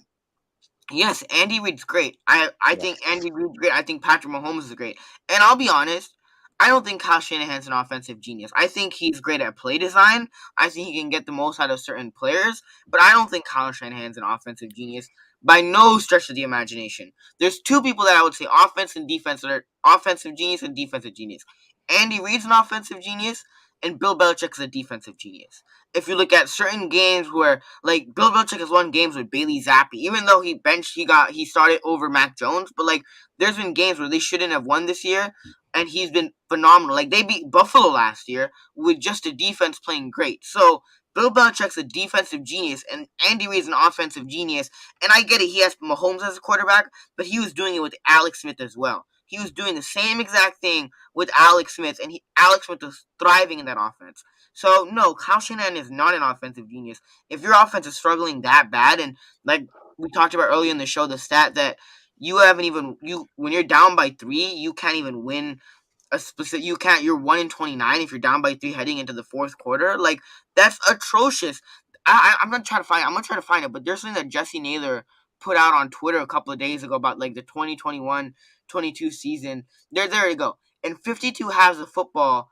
yes, Andy Reid's great. I think Andy Reid's great. I think Patrick Mahomes is great. And I'll be honest, I don't think Kyle Shanahan's an offensive genius. I think he's great at play design. I think he can get the most out of certain players. But I don't think Kyle Shanahan's an offensive genius by no stretch of the imagination. There's 2 people that I would say offense and defense that are offensive genius and defensive genius. Andy Reid's an offensive genius, and Bill Belichick is a defensive genius. If you look at certain games where, like, Bill Belichick has won games with Bailey Zappi, even though he started over Mac Jones, but, like, there's been games where they shouldn't have won this year, and he's been phenomenal. Like, they beat Buffalo last year with just a defense playing great. So, Bill Belichick's a defensive genius, and Andy Reid's an offensive genius, and I get it, he has Mahomes as a quarterback, but he was doing it with Alex Smith as well. He was doing the same exact thing with Alex Smith, and Alex Smith was thriving in that offense. So, no, Kyle Shanahan is not an offensive genius. If your offense is struggling that bad, and like we talked about earlier in the show, the stat that when you're down by 3, you can't even win a specific, you're 1-29 if you're down by 3 heading into the 4th quarter. Like, that's atrocious. I'm going to try to find it, but there's something that Jesse Naylor put out on Twitter a couple of days ago about, like, the 2021-22 season. There you go. In 52 halves of football,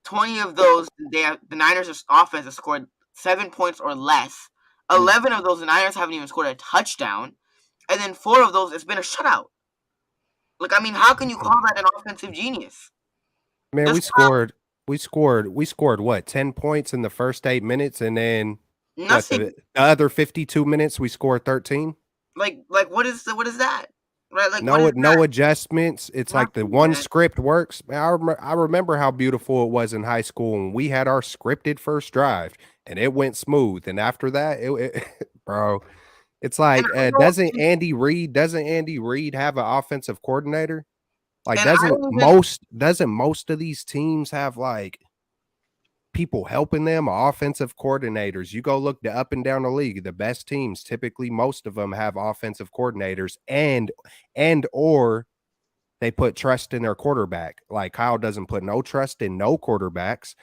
20 of those, the Niners' offense has scored 7 points or less. 11 of those, the Niners haven't even scored a touchdown. And then 4 of those, it's been a shutout. Like, I mean, how can you call that an offensive genius? Man, we scored what, 10 points in the first 8 minutes, and then the other 52 minutes we scored 13? Like what is that? Right? Like, no adjustments. It's like the one script works. I remember how beautiful it was in high school when we had our scripted first drive and it went smooth. And after that, bro, it's like doesn't Andy Reid have an offensive coordinator? Like, doesn't most of these teams have, like, people helping them, offensive coordinators? You go look up and down the league, the best teams, typically most of them have offensive coordinators and or they put trust in their quarterback. Like, Kyle doesn't put no trust in no quarterbacks.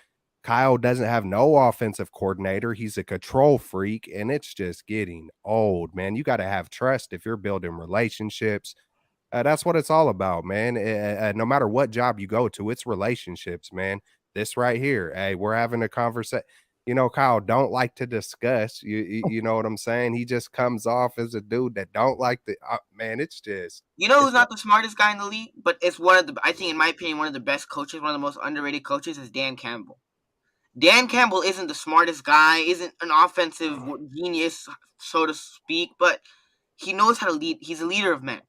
Kyle doesn't have no offensive coordinator. He's a control freak, and it's just getting old, man. You got to have trust if you're building relationships. That's what it's all about, man. No matter what job you go to, it's relationships, man. This right here, hey, we're having a conversation. You know, Kyle don't like to discuss. You know what I'm saying? He just comes off as a dude that don't like the man. It's just, you know, who's not the smartest guy in the league, but it's I think, in my opinion, one of the best coaches, one of the most underrated coaches is Dan Campbell. Dan Campbell isn't the smartest guy, isn't an offensive genius, so to speak, but he knows how to lead. He's a leader of men.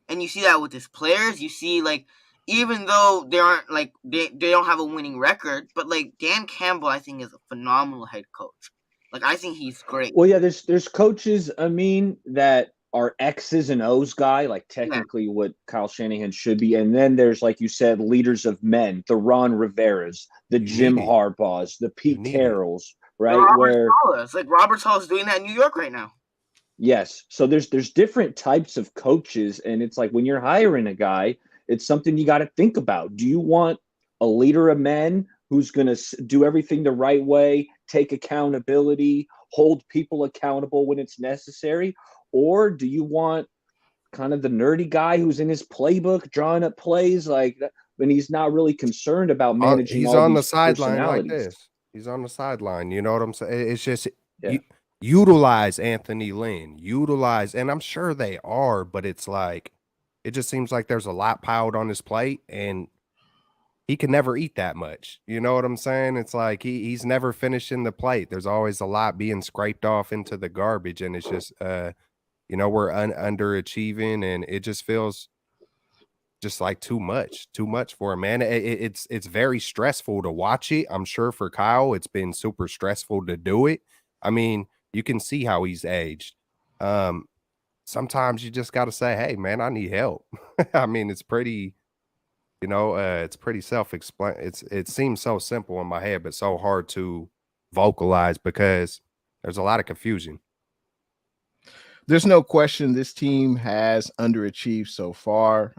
And you see that with his players. You see, like, even though they aren't, like, they don't have a winning record, but, like, Dan Campbell, I think, is a phenomenal head coach. Like, I think he's great. Well, yeah, there's coaches, that are X's and O's guy, like technically what Kyle Shanahan should be. And then there's, like you said, leaders of men, the Ron Riveras, the Jim Harbaughs, the Pete Carrolls, right? Robert Saleh's doing that in New York right now. Yes. So there's different types of coaches, and it's like when you're hiring a guy, it's something you got to think about. Do you want a leader of men who's going to do everything the right way, take accountability, hold people accountable when it's necessary? Or do you want kind of the nerdy guy who's in his playbook drawing up plays like that, when he's not really concerned about managing he's all on these the sideline like personalities? this. He's on the sideline. You know what I'm saying? It's just utilize Anthony Lynn, and I'm sure they are, but it's like it just seems like there's a lot piled on his plate, and he can never eat that much. You know what I'm saying? It's like he's never finishing the plate. There's always a lot being scraped off into the garbage, and it's just we're underachieving, and it just feels just like too much for him, man. It's very stressful to watch it. I'm sure for Kyle, it's been super stressful to do it. I mean, you can see how he's aged. Sometimes you just got to say, hey, man, I need help. I mean, it's pretty, it's pretty self-explanatory. It seems so simple in my head, but so hard to vocalize because there's a lot of confusion. There's no question this team has underachieved so far.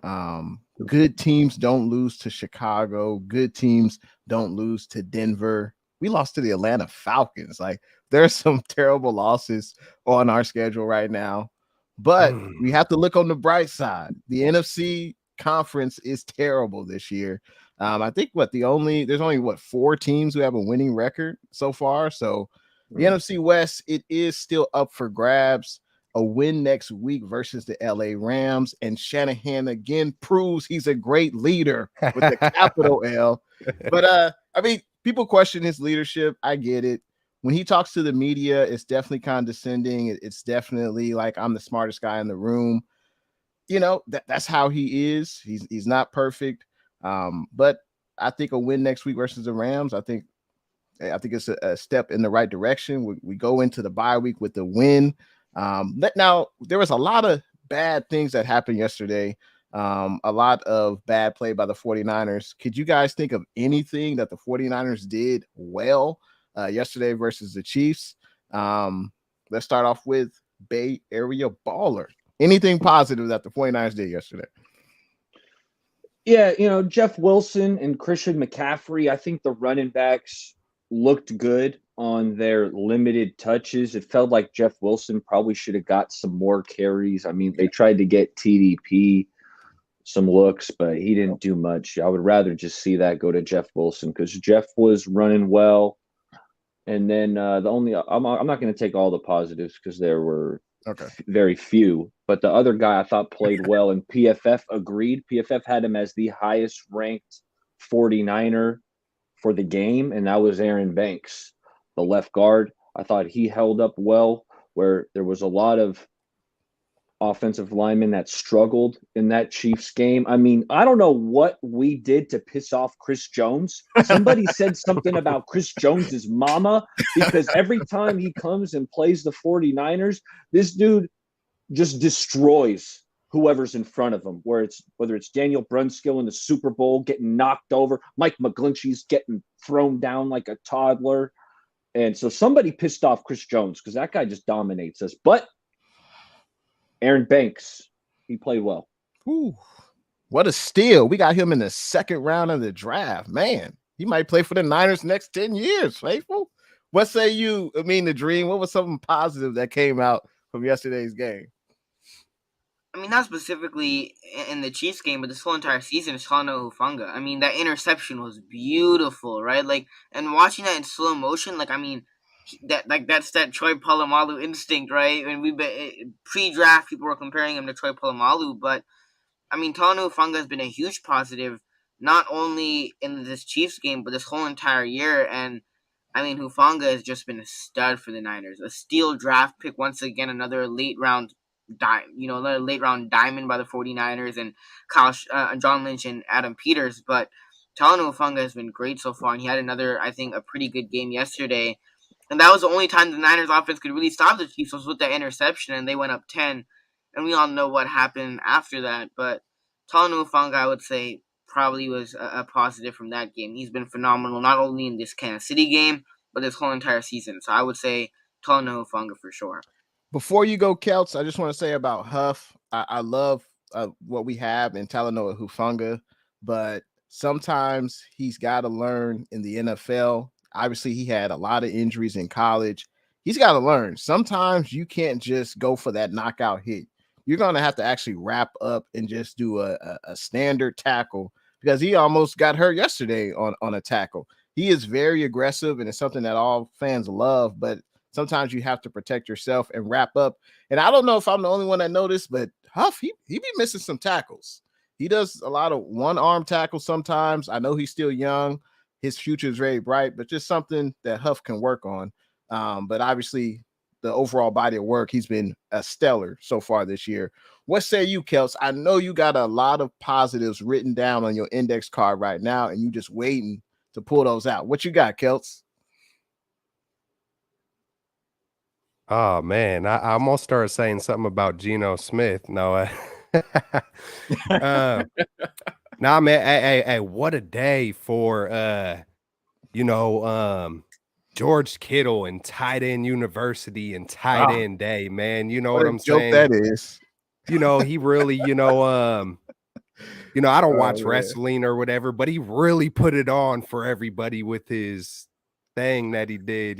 Good teams don't lose to Chicago. Good teams don't lose to Denver. We lost to the Atlanta Falcons. Like, there's some terrible losses on our schedule right now. But we have to look on the bright side. The NFC conference is terrible this year. I think there's only 4 teams who have a winning record so far. So the NFC West, it is still up for grabs. A win next week versus the LA Rams, and Shanahan again proves he's a great leader with the capital L. But I mean, people question his leadership. I get it. When he talks to the media, it's definitely condescending. It's definitely like, I'm the smartest guy in the room. That's how he is. He's not perfect. But I think a win next week versus the Rams, I think it's a step in the right direction. We go into the bye week with the win. Now, there was a lot of bad things that happened yesterday. A lot of bad play by the 49ers. Could you guys think of anything that the 49ers did well yesterday versus the Chiefs? Let's start off with Bay Area Baller. Anything positive that the 49ers did yesterday? Yeah, Jeff Wilson and Christian McCaffrey, I think the running backs looked good on their limited touches. It felt like Jeff Wilson probably should have got some more carries. I mean, they tried to get TDP some looks, but he didn't do much. I would rather just see that go to Jeff Wilson because Jeff was running well. And then I'm not going to take all the positives because there were very few, but the other guy I thought played well, and PFF agreed. PFF had him as the highest ranked 49er for the game, and that was Aaron Banks, the left guard. I thought he held up well, where there was a lot of offensive linemen that struggled in that Chiefs game. I mean, I don't know what we did to piss off Chris Jones. Somebody said something about Chris Jones's mama, because every time he comes and plays the 49ers, this dude just destroys whoever's in front of him, whether it's Daniel Brunskill in the Super Bowl getting knocked over, Mike McGlinchey's getting thrown down like a toddler. And so somebody pissed off Chris Jones because that guy just dominates us. But Aaron Banks, he played well. Ooh, what a steal. We got him in the second round of the draft. Man, he might play for the Niners next 10 years, Faithful. What say you, Amin the Dream? What was something positive that came out from yesterday's game? I mean, not specifically in the Chiefs game, but this whole entire season is Talanoa Hufanga. I mean, that interception was beautiful, right? Like, and watching that in slow motion, like, I mean, that's that Troy Polamalu instinct, right? And pre-draft, people were comparing him to Troy Polamalu, but I mean, Talanoa Hufanga has been a huge positive, not only in this Chiefs game, but this whole entire year. And I mean, Hufanga has just been a stud for the Niners. A steal draft pick once again, another late round another late round diamond by the 49ers and John Lynch and Adam Peters. But Talanoa Hufanga has been great so far, and he had another, I think, a pretty good game yesterday. And that was the only time the Niners offense could really stop the Chiefs was with that interception, and they went up 10. And we all know what happened after that. But Talanoa Hufanga, I would say, probably was a positive from that game. He's been phenomenal, not only in this Kansas City game, but this whole entire season. So I would say Talanoa Hufanga for sure. Before you go, Keltz, I just want to say about Huff, I love what we have in Talanoa Hufanga, but sometimes he's got to learn in the NFL. Obviously, he had a lot of injuries in college. He's got to learn. Sometimes you can't just go for that knockout hit. You're going to have to actually wrap up and just do a standard tackle, because he almost got hurt yesterday on a tackle. He is very aggressive, and it's something that all fans love, but sometimes you have to protect yourself and wrap up. And I don't know if I'm the only one that noticed, but Huff, he be missing some tackles. He does a lot of one-arm tackles sometimes. I know he's still young. His future is very bright, but just something that Huff can work on. But obviously, the overall body of work, he's been a stellar so far this year. What say you, Keltz? I know you got a lot of positives written down on your index card right now, and you just waiting to pull those out. What you got, Keltz? Oh man, I almost started saying something about Geno Smith. No, nah, man. Hey, what a day for George Kittle and tight end university and tight end day, man. You know what I'm saying? That is. He really, I don't watch wrestling or whatever, but he really put it on for everybody with his thing that he did,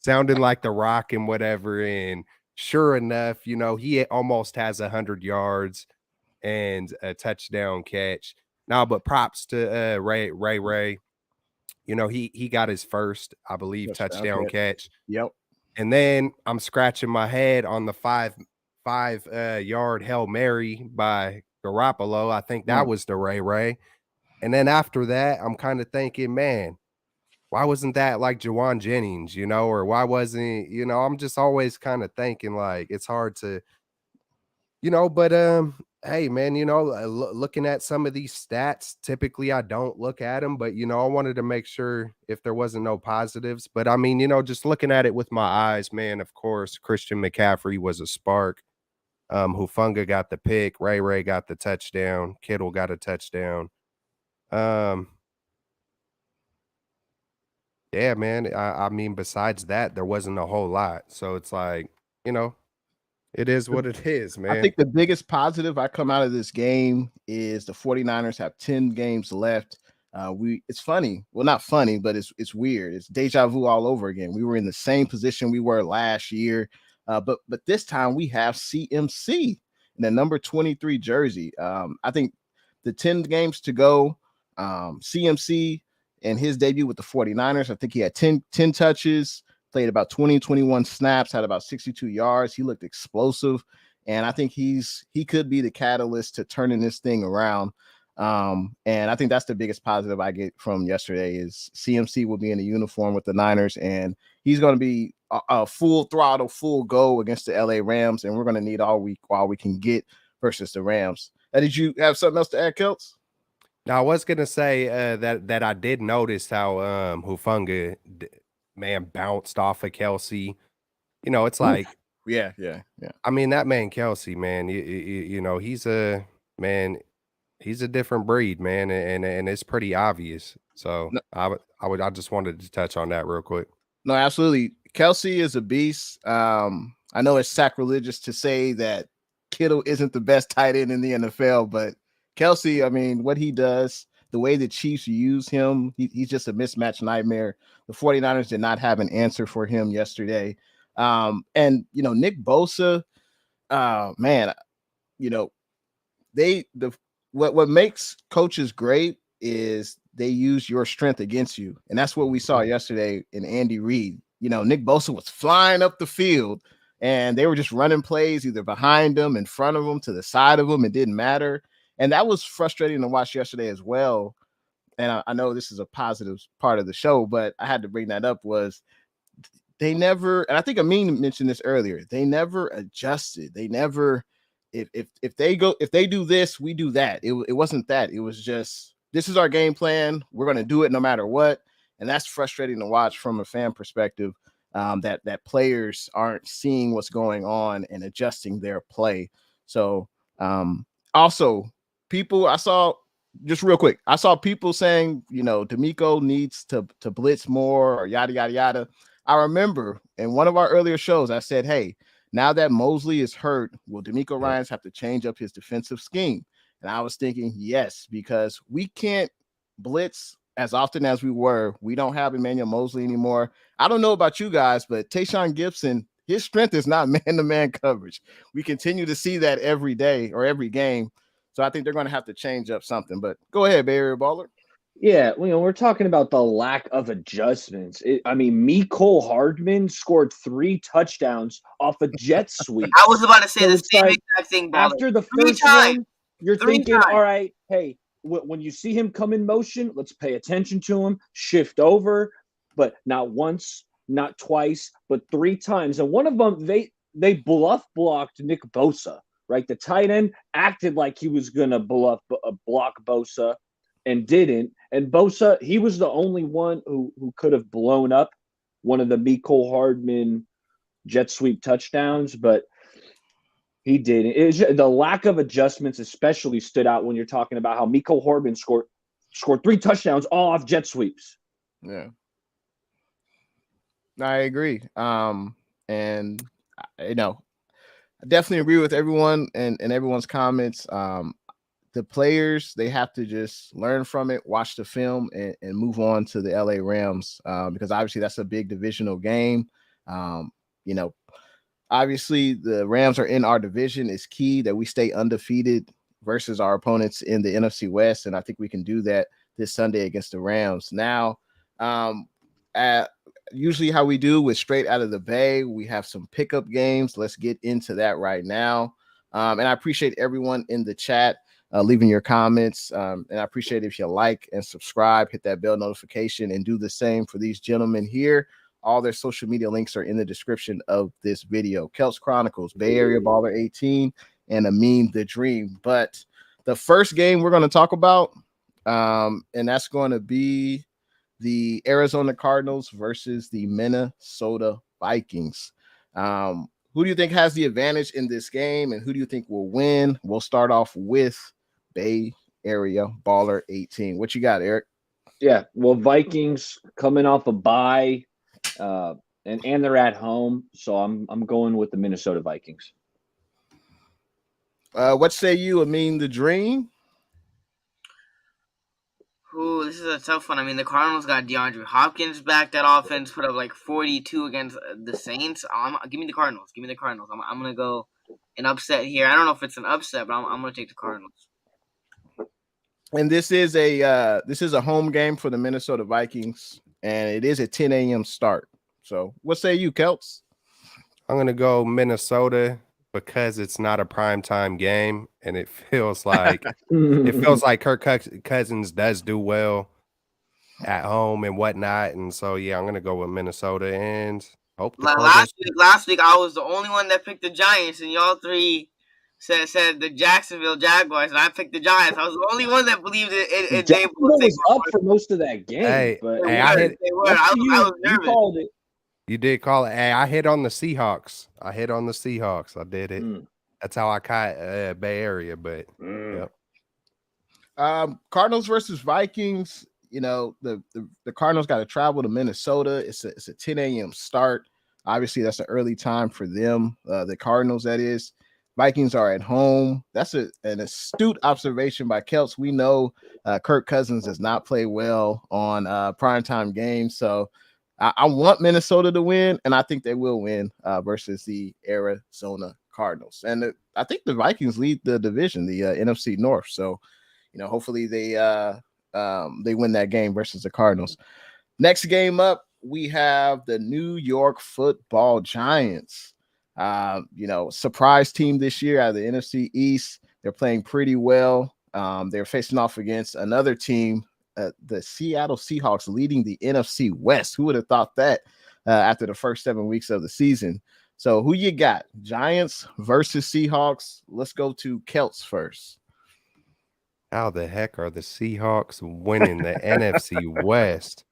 sounding like The Rock and whatever. And sure enough, he almost has 100 yards and a touchdown catch. Now, but props to Ray. He got his first, I believe, touchdown catch. Yep. And then I'm scratching my head on the five yard Hail Mary by Garoppolo. I think that was the Ray. And then after that, I'm kind of thinking, man, why wasn't that like Jawan Jennings, or why wasn't, I'm just always kind of thinking like it's hard to, but hey, man, looking at some of these stats, typically I don't look at them, but, I wanted to make sure if there wasn't no positives. But I mean, just looking at it with my eyes, man, of course, Christian McCaffrey was a spark. Hufanga got the pick. Ray got the touchdown. Kittle got a touchdown. Yeah, man. I mean, besides that, there wasn't a whole lot. So it's like, it is what it is, man. I think the biggest positive I come out of this game is the 49ers have 10 games left. It's funny. Well, not funny, but it's weird. It's deja vu all over again. We were in the same position we were last year. But this time we have CMC in the number 23 jersey. I think the 10 games to go, CMC and his debut with the 49ers, I think he had 10 touches, played about 21 snaps, had about 62 yards. He looked explosive, and I think he could be the catalyst to turning this thing around. And I think that's the biggest positive I get from yesterday is CMC will be in a uniform with the Niners, and he's going to be a full throttle, full go against the LA Rams, and we're going to need all we can get versus the Rams. Did you have something else to add, Keltz? Now, I was going to say that I did notice how Hufanga, man, bounced off of Kelsey. It's like, yeah. I mean, that man Kelsey, man, he's a man. He's a different breed, man, and it's pretty obvious. So no, I just wanted to touch on that real quick. No, absolutely. Kelsey is a beast. I know it's sacrilegious to say that Kittle isn't the best tight end in the NFL, but Kelsey, I mean, what he does, the way the Chiefs use him, he's just a mismatch nightmare. The 49ers did not have an answer for him yesterday. And, Nick Bosa, man, what makes coaches great is they use your strength against you. And that's what we saw yesterday in Andy Reid. Nick Bosa was flying up the field, and they were just running plays either behind him, in front of him, to the side of him. It didn't matter. And that was frustrating to watch yesterday as well. and I know this is a positive part of the show, but I had to bring that up, was they never, and I think Amin mentioned this earlier, they never adjusted. They never, if they do this, we do that. It wasn't that. It was just, this is our game plan. We're going to do it no matter what. And that's frustrating to watch from a fan perspective, that players aren't seeing what's going on and adjusting their play. So also, people, I saw, just real quick, I saw people saying, D'Amico needs to blitz more or yada, yada, yada. I remember in one of our earlier shows, I said, hey, now that Mosley is hurt, will D'Amico Ryans have to change up his defensive scheme? And I was thinking, yes, because we can't blitz as often as we were. We don't have Emmanuel Mosley anymore. I don't know about you guys, but Tayshaun Gibson, his strength is not man-to-man coverage. We continue to see that every day or every game. So I think they're going to have to change up something. But go ahead, Bay Area Baller. Yeah, we're talking about the lack of adjustments. Mecole Hardman scored 3 touchdowns off a jet sweep. I was about to say the same like, exact thing, Baller. After the first one, you're thinking, all right, hey, when you see him come in motion, let's pay attention to him, shift over, but not once, not twice, but 3 times. And one of them, they bluff blocked Nick Bosa, right? The tight end acted like he was going to block Bosa and didn't. And Bosa, he was the only one who could have blown up one of the Mecole Hardman jet sweep touchdowns, but he didn't. The lack of adjustments especially stood out when you're talking about how Mecole Hardman scored 3 touchdowns all off jet sweeps. Yeah. I agree. And I definitely agree with everyone and everyone's comments. The players, they have to just learn from it, watch the film, and move on to the LA Rams, because obviously that's a big divisional game. Obviously the Rams are in our division. It's key that we stay undefeated versus our opponents in the NFC West, and I think we can do that this Sunday against the Rams. Now, usually how we do with Straight Out of the Bay, we have some pickup games. Let's get into that right now. And I appreciate everyone in the chat leaving your comments. And I appreciate if you like and subscribe, hit that bell notification, and do the same for these gentlemen here. All their social media links are in the description of this video. Keltz Chronicles, Bay Area Baller 18, and Amin the Dream. But the first game we're going to talk about, and that's going to be the Arizona Cardinals versus the Minnesota Vikings. Who do you think has the advantage in this game, and who do you think will win? We'll start off with Bay Area Baller 18. What you got, Eric? Yeah, well, Vikings coming off a bye, and they're at home, so I'm going with the Minnesota Vikings. What say you, Amin the Dream? Ooh, this is a tough one. I mean, the Cardinals got DeAndre Hopkins back. That offense put up like 42 against the Saints. Give me the Cardinals. Give me the Cardinals. I'm going to go an upset here. I don't know if it's an upset, but I'm going to take the Cardinals. And this is a home game for the Minnesota Vikings, and it is a 10 a.m. start. So what say you, Keltz? I'm going to go Minnesota because it's not a primetime game, and it feels like Kirk Cousins does do well at home and whatnot. And so, yeah, I'm going to go with Minnesota and hope the last week I was the only one that picked the Giants, and y'all three said the Jacksonville Jaguars, and I picked the Giants. I was the only one that believed it. Jacksonville was up for most of that game. I was nervous. You called it. You did call it. Hey, I hit on the Seahawks. I did it. That's how I caught Bay Area. But yep. Cardinals versus Vikings. The Cardinals got to travel to Minnesota. It's a 10 a.m. start. Obviously, that's an early time for them. The Cardinals, that is. Vikings are at home. That's an astute observation by Keltz. We know Kirk Cousins does not play well on primetime games. So I want Minnesota to win, and I think they will win versus the Arizona Cardinals. And I think the Vikings lead the division, the NFC North. So, hopefully they win that game versus the Cardinals. Next game up, we have the New York Football Giants. Surprise team this year out of the NFC East. They're playing pretty well. They're facing off against another team the Seattle Seahawks leading the NFC West. Who would have thought that after the first 7 weeks of the season? So who you got? Giants versus Seahawks. Let's go to Keltz first. How the heck are the Seahawks winning the NFC West?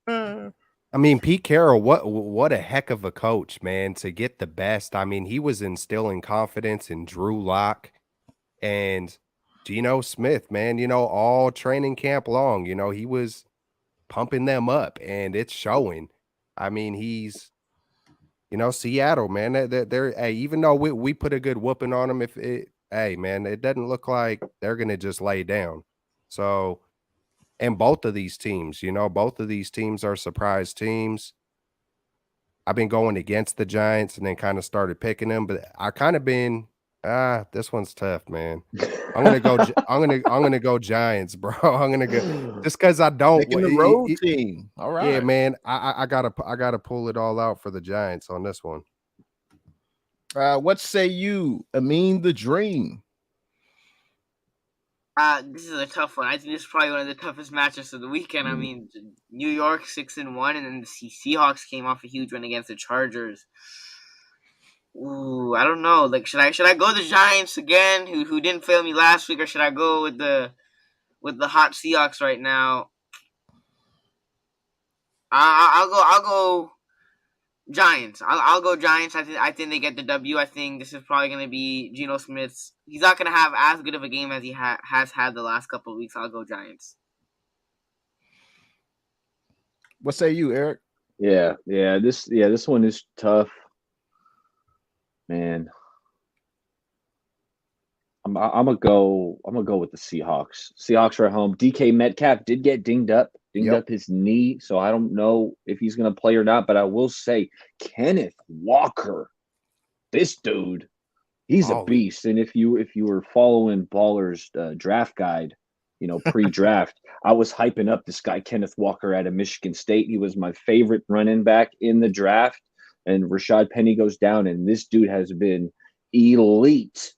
I mean, Pete Carroll, what a heck of a coach, man, to get the best. I mean, he was instilling confidence in Drew Lock and Geno Smith, man, all training camp long, he was pumping them up and it's showing. I mean, he's, Seattle, man, they're hey, even though we put a good whooping on them, hey, man, it doesn't look like they're going to just lay down. So, and both of these teams, both of these teams are surprise teams. I've been going against the Giants and then kind of started picking them, but I kind of been, this one's tough, man. I'm gonna go Giants, bro. I'm gonna go just because I don't Picking the road team. All right, yeah, man. I gotta pull it all out for the Giants on this one. What say you, Amin the Dream? This is a tough one. I think this is probably one of the toughest matchups of the weekend. I mean, New York 6-1, and then the Seahawks came off a huge win against the Chargers. Ooh, I don't know. Like, should I go the Giants again, who didn't fail me last week, or should I go with the hot Seahawks right now? I'll go Giants. I'll go Giants. I think they get the W. I think this is probably going to be Geno Smith's. He's not going to have as good of a game as he has had the last couple of weeks. I'll go Giants. What say you, Eric? Yeah. This one is tough, man. I'm gonna go with the Seahawks. Seahawks are at home. DK Metcalf did get dinged up his knee, so I don't know if he's gonna play or not. But I will say, Kenneth Walker, this dude, he's a beast. And if you were following Baller's draft guide, pre-draft, I was hyping up this guy Kenneth Walker out of Michigan State. He was my favorite running back in the draft. And Rashad Penny goes down, and this dude has been elite.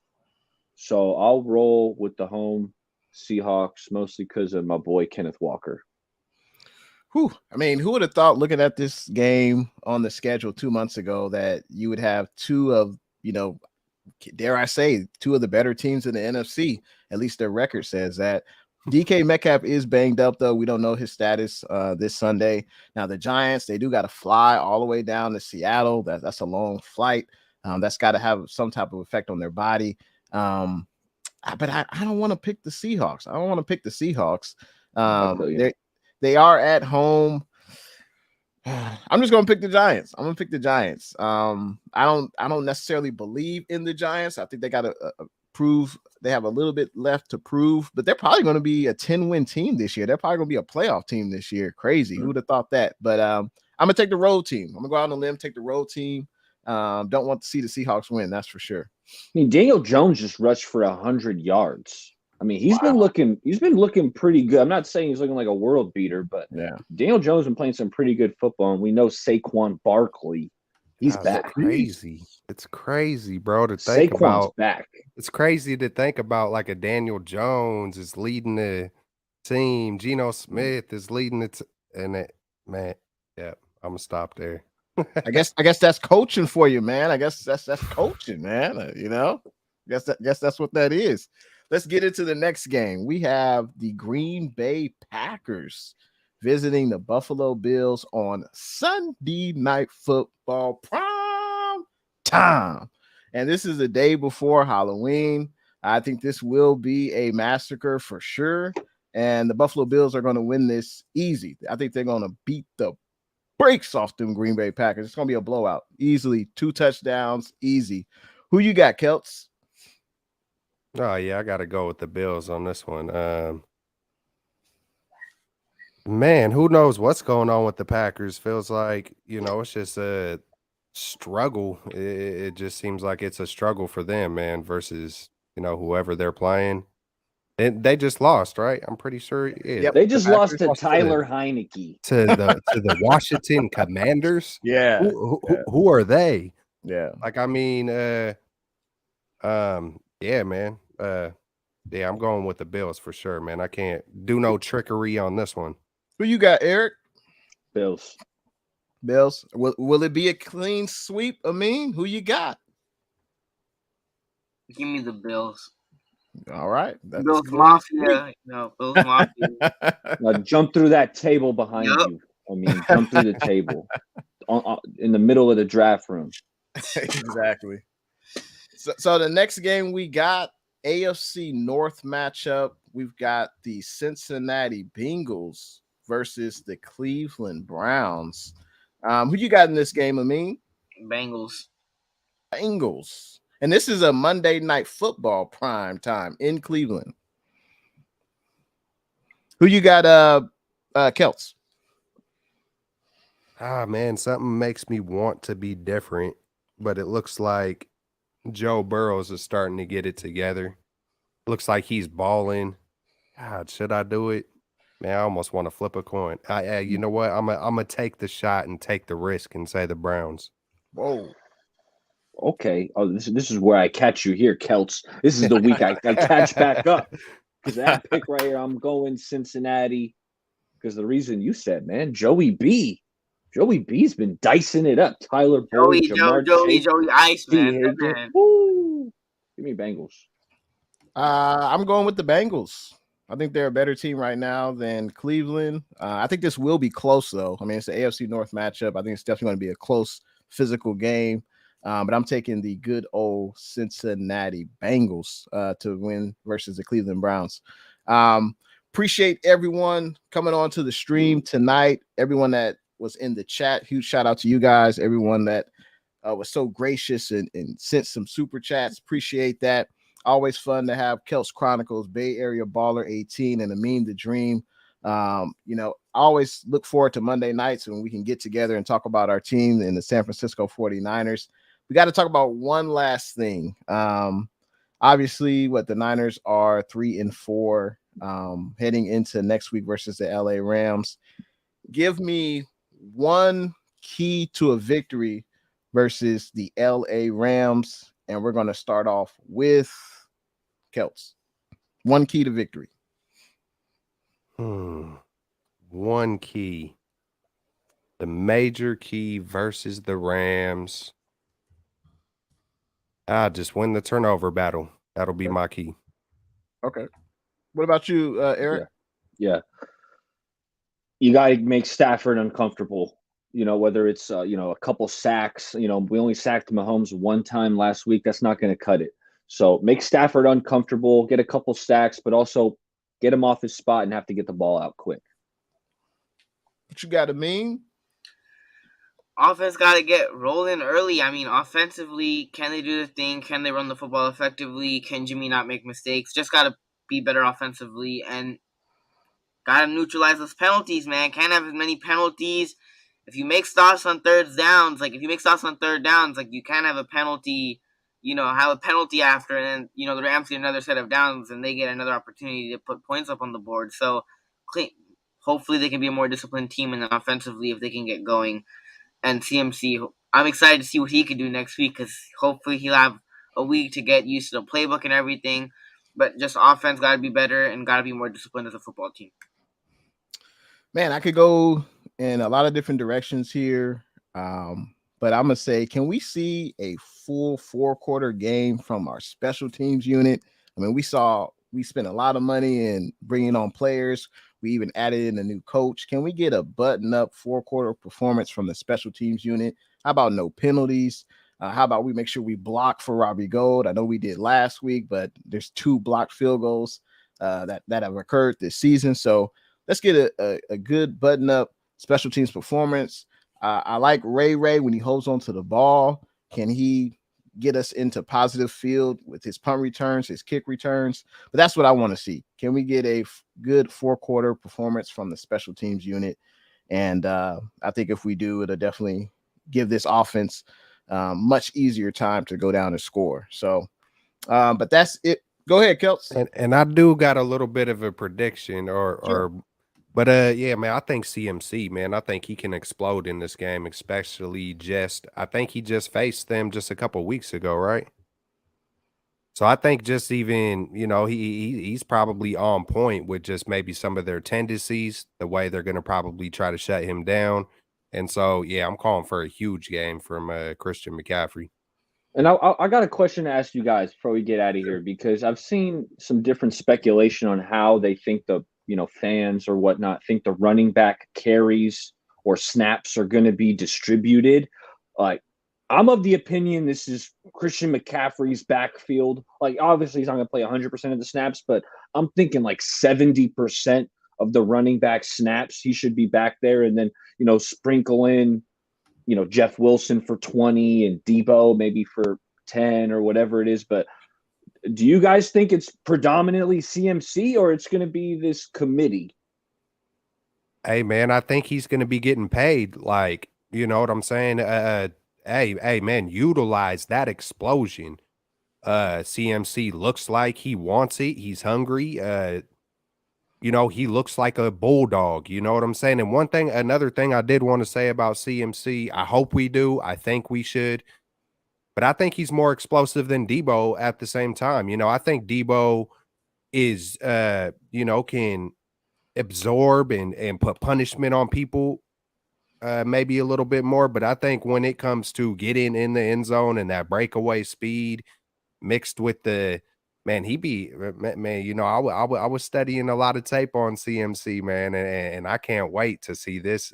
So I'll roll with the home Seahawks, mostly because of my boy Kenneth Walker. Whew. I mean, who would have thought, looking at this game on the schedule 2 months ago, that you would have two of, dare I say, two of the better teams in the NFC? At least their record says that. DK Metcalf is banged up, though. We don't know his status this Sunday. Now, the Giants, they do got to fly all the way down to Seattle. That's a long flight. That's got to have some type of effect on their body. But I don't want to pick the Seahawks. I don't want to pick the Seahawks. They are at home. I'm just gonna pick the Giants. I'm gonna pick the Giants. I don't necessarily believe in the Giants. I think they got to prove they have a little bit left to prove, but they're probably going to be a 10-win team this year. They're probably going to be a playoff team this year. Crazy. Who would have thought that? But I'm gonna take the road team. I'm gonna go out on a limb, take the road team. Don't want to see the Seahawks win. That's for sure. I mean, Daniel Jones just rushed for 100 yards. I mean, he's been looking pretty good. I'm not saying he's looking like a world beater, but yeah, Daniel Jones has been playing some pretty good football, and we know Saquon Barkley, he's back. Crazy. It's crazy, bro, to think Saquon's back. It's crazy to think about, like, a Daniel Jones is leading the team. Geno Smith is leading it, man. Yeah, I'm gonna stop there. I guess that's coaching for you, man. I guess that's coaching, man. Guess that's what that is. Let's get into the next game. We have the Green Bay Packers visiting the Buffalo Bills on Sunday Night Football prime time. And this is the day before Halloween. I think this will be a massacre for sure. And the Buffalo Bills are going to win this easy. I think they're going to beat the brakes off them Green Bay Packers. It's going to be a blowout. Easily 2 touchdowns. Easy. Who you got, Keltz? Oh, yeah, I got to go with the Bills on this one. Man, who knows what's going on with the Packers? Feels like, it's just a struggle. It just seems like it's a struggle for them, man, versus, whoever they're playing. And they just lost, right? I'm pretty sure. Yeah, yep. They just lost to Tyler Heineke. To the Washington Commanders? Yeah. Who are they? Yeah. Like, I mean, yeah, man. Yeah, I'm going with the Bills for sure, man. I can't do no trickery on this one. Who you got, Eric? Bills. Bills. Will it be a clean sweep? Amin, who you got? Give me the Bills. All right. Bills Mafia. No, Bills Mafia. Now jump through that table behind you. I mean, jump through the table in the middle of the draft room. Exactly. So the next game we got, AFC North matchup. We've got the Cincinnati Bengals versus the Cleveland Browns. Who you got in this game, Amin? Bengals. Bengals. And this is a Monday Night Football prime time in Cleveland. Who you got, Keltz? Man, something makes me want to be different, but it looks like Joe Burrows is starting to get it together. Looks like he's balling. God, should I do it? Man, I almost want to flip a coin. You know what? I'm gonna take the shot and take the risk and say the Browns. Whoa. Okay. Oh, this is where I catch you here, Keltz. This is the week I catch back up. Because that pick right here, I'm going Cincinnati. Because the reason you said, man, Joey B's been dicing it up. Tyler Boyd, Joey Ice, man. Woo. Give me Bengals. I'm going with the Bengals. I think they're a better team right now than Cleveland. I think this will be close, though. I mean, it's the AFC North matchup. I think it's definitely going to be a close physical game. But I'm taking the good old Cincinnati Bengals to win versus the Cleveland Browns. Appreciate everyone coming on to the stream tonight. Everyone that was in the chat, huge shout out to you guys. Everyone that was so gracious and sent some super chats. Appreciate that. Always fun to have Keltz Chronicles, Bay Area Baller 18, and Amin the Dream. Always look forward to Monday nights when we can get together and talk about our team in the San Francisco 49ers. We got to talk about one last thing. Obviously, the Niners are 3-4 heading into next week versus the LA Rams. Give me one key to a victory versus the LA Rams, and we're going to start off with Keltz. One key to victory. One key. The major key versus the Rams. Just win the turnover battle. That'll be my key. Okay. What about you, Eric? Yeah. You got to make Stafford uncomfortable. Whether it's, a couple sacks. We only sacked Mahomes one time last week. That's not going to cut it. So make Stafford uncomfortable, get a couple sacks, but also get him off his spot and have to get the ball out quick. What you got to mean? Offense got to get rolling early. I mean, offensively, can they do the thing? Can they run the football effectively? Can Jimmy not make mistakes? Just got to be better offensively and got to neutralize those penalties, man. Can't have as many penalties. If you make stops on third downs, you can't have a penalty, have a penalty after, and then, the Rams get another set of downs and they get another opportunity to put points up on the board. So, hopefully they can be a more disciplined team and offensively if they can get going. And CMC, I'm excited to see what he can do next week because hopefully he'll have a week to get used to the playbook and everything. But just offense got to be better and got to be more disciplined as a football team. Man, I could go in a lot of different directions here. But I'm going to say, can we see a full 4-quarter game from our special teams unit? I mean, we spent a lot of money in bringing on players. We even added in a new coach. Can we get a button-up 4-quarter performance from the special teams unit? How about no penalties? How about we make sure we block for Robbie Gould? I know we did last week, but there's 2 blocked field goals that have occurred this season. So let's get a good button-up special teams performance. I like Ray when he holds on to the ball. Can he get us into positive field with his punt returns, his kick returns? But that's what I want to see. Can we get a good 4-quarter performance from the special teams unit? And I think if we do, it'll definitely give this offense much easier time to go down and score. So, but that's it. Go ahead, Keltz. And I do got a little bit of a prediction but man, I think CMC, man, I think he can explode in this game, especially I think he just faced them just a couple weeks ago, right? So I think just even, he's probably on point with just maybe some of their tendencies, the way they're going to probably try to shut him down. And so, yeah, I'm calling for a huge game from Christian McCaffrey. And I got a question to ask you guys before we get out of here, because I've seen some different speculation on how they think the fans or whatnot think the running back carries or snaps are going to be distributed. Like, I'm of the opinion this is Christian McCaffrey's backfield. Like, obviously he's not going to play 100% of the snaps, but I'm thinking like 70% of the running back snaps he should be back there, and then sprinkle in Jeff Wilson for 20 and Debo maybe for 10 or whatever it is. But do you guys think it's predominantly CMC or it's going to be this committee? Hey, man, I think he's going to be getting paid. Like, you know what I'm saying? Hey, man, utilize that explosion. CMC looks like he wants it. He's hungry. He looks like a bulldog. You know what I'm saying? And another thing I did want to say about CMC, I hope we do. I think we should. But I think he's more explosive than Debo at the same time. I think Debo is, can absorb and put punishment on people maybe a little bit more. But I think when it comes to getting in the end zone and that breakaway speed mixed with the man, I was studying a lot of tape on CMC, man, and I can't wait to see this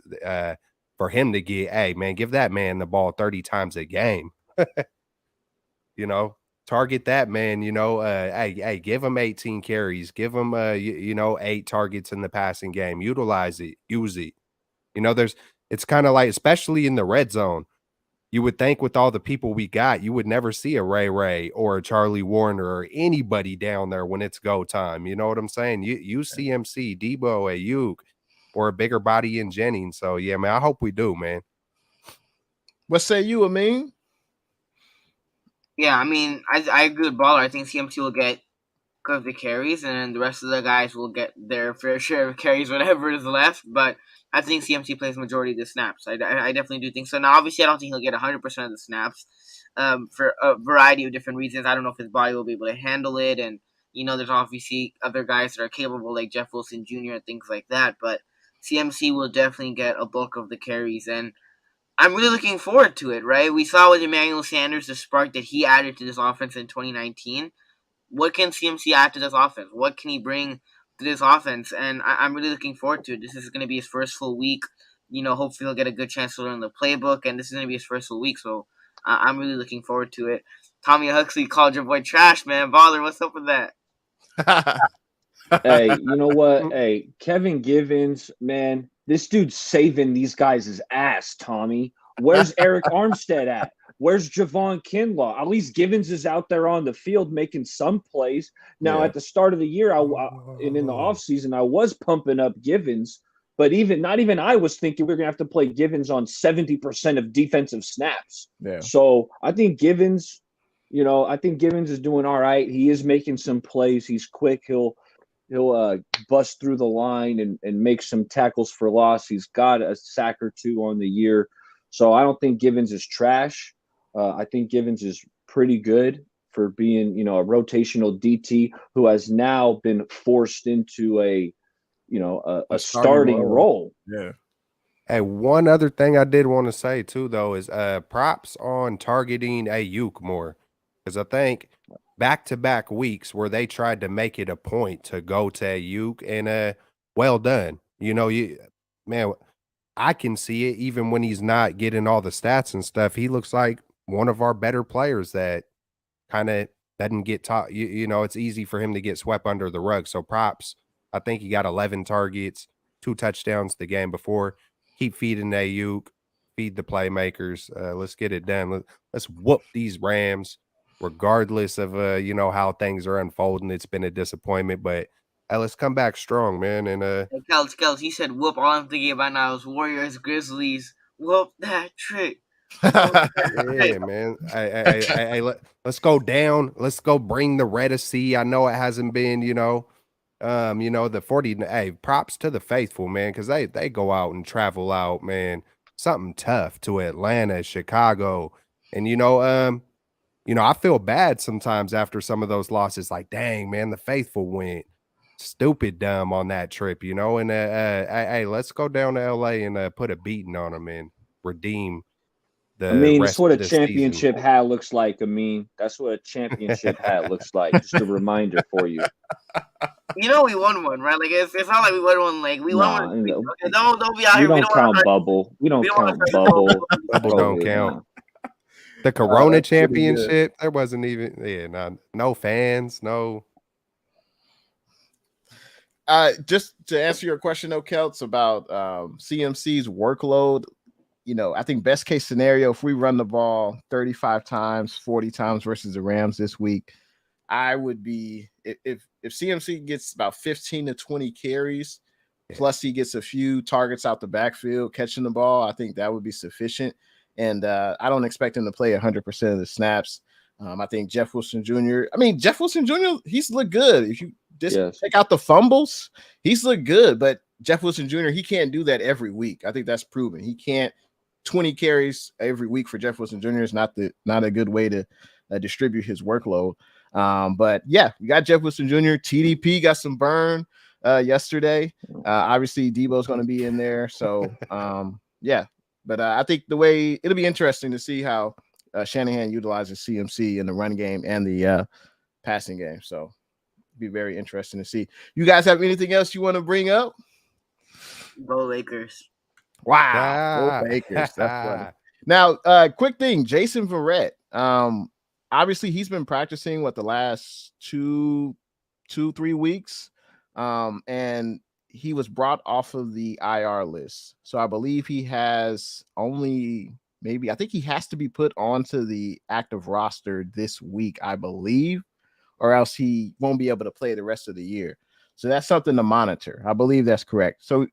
for him to get, hey, man, give that man the ball 30 times a game. Target that man, hey, give him 18 carries, give him 8 targets in the passing game, utilize it, use it. It's kind of like, especially in the red zone, you would think with all the people we got, you would never see a Ray or a Charlie Warner or anybody down there when it's go time. You know what I'm saying? You CMC, Debo, Ayuk, or a bigger body in Jennings. So, yeah, man, I hope we do, man. What say you, Amin? Yeah, I mean, I agree with Baller. I think CMC will get of the carries, and the rest of the guys will get their fair share of carries, whatever is left. But I think CMC plays majority of the snaps. I definitely do think so. Now, obviously, I don't think he'll get 100% of the snaps for a variety of different reasons. I don't know if his body will be able to handle it, and there's obviously other guys that are capable, like Jeff Wilson Jr. and things like that. But CMC will definitely get a bulk of the carries, and I'm really looking forward to it, right? We saw with Emmanuel Sanders the spark that he added to this offense in 2019. What can CMC add to this offense? What can he bring to this offense? And I'm really looking forward to it. This is going to be his first full week. Hopefully he'll get a good chance to learn the playbook, and this is going to be his first full week. So I'm really looking forward to it. Tommy Huxley called your boy trash, man. Baller, what's up with that? Hey, you know what? Hey, Kevin Givens, man, this dude's saving these guys' ass, Tommy. Where's Eric Armstead at? Where's Javon Kinlaw? At least Givens is out there on the field making some plays. Now, at the start of the year, and in the offseason, I was pumping up Givens, but not even I was thinking we are going to have to play Givens on 70% of defensive snaps. Yeah. So I think Givens, is doing all right. He is making some plays. He's quick. He'll bust through the line and make some tackles for loss. He's got a sack or two on the year. So I don't think Givens is trash. I think Givens is pretty good for being, a rotational DT who has now been forced into a starting role. Yeah. Hey, one other thing I did want to say too, though, is props on targeting Ayuk more, because I think back-to-back weeks where they tried to make it a point to go to Ayuk, and well done. Man, I can see it even when he's not getting all the stats and stuff. He looks like one of our better players that kind of doesn't get taught. It's easy for him to get swept under the rug. So props. I think he got 11 targets, 2 touchdowns the game before. Keep feeding Ayuk, feed the playmakers. Let's get it done. Let's whoop these Rams, regardless of how things are unfolding. It's been a disappointment, but let's come back strong, man. And hey, Keltz, he said whoop. All I'm thinking about now is Warriors, Grizzlies. Whoop that trick. Yeah, man. Let's go down. Let's go bring the Red Sea. I know it hasn't been, the 40. Hey, props to the faithful, man, because they go out and travel out, man. Something tough to Atlanta, Chicago, and you know, I feel bad sometimes after some of those losses. Like, dang, man, the faithful went stupid dumb on that trip, you know. And hey, let's go down to LA and put a beating on them and redeem I the mean, that's rest what a of the season. championship hat looks like. I mean, that's what a championship hat looks like. Just a reminder for you. You know we won one, right? Like it's not like we won one. Like we won Nah, one. Okay, don't be out we here. don't count bubble. We don't count bubble. Bubble don't count. The Corona Championship, there wasn't even no fans, no. Just to answer your question, though, Keltz, about CMC's workload, you know, I think best case scenario, if we run the ball 35 times, 40 times versus the Rams this week, I would be, if CMC gets about 15 to 20 carries, plus he gets a few targets out the backfield catching the ball, I think that would be sufficient. And I don't expect him to play 100% of the snaps. I think Jeff Wilson Jr. He's looked good. If you just take out the fumbles, he's looked good. But Jeff Wilson Jr., he can't do that every week. I think that's proven. He can't. 20 carries every week for Jeff Wilson Jr. is not a good way to distribute his workload. But yeah, you got Jeff Wilson Jr. TDP got some burn yesterday. Obviously, Debo's going to be in there. So yeah. But I think it'll be interesting to see how Shanahan utilizes CMC in the run game and the passing game. So it'll be very interesting to see. You guys have anything else you want to bring up? Go Lakers. Wow. Go Lakers. That's funny. Now, quick thing, Jason Verrett. Obviously he's been practicing the last 2-3 weeks. And he was brought off of the IR list. So I believe he has I think he has to be put onto the active roster this week, I believe, or else he won't be able to play the rest of the year. So that's something to monitor. I believe that's correct. So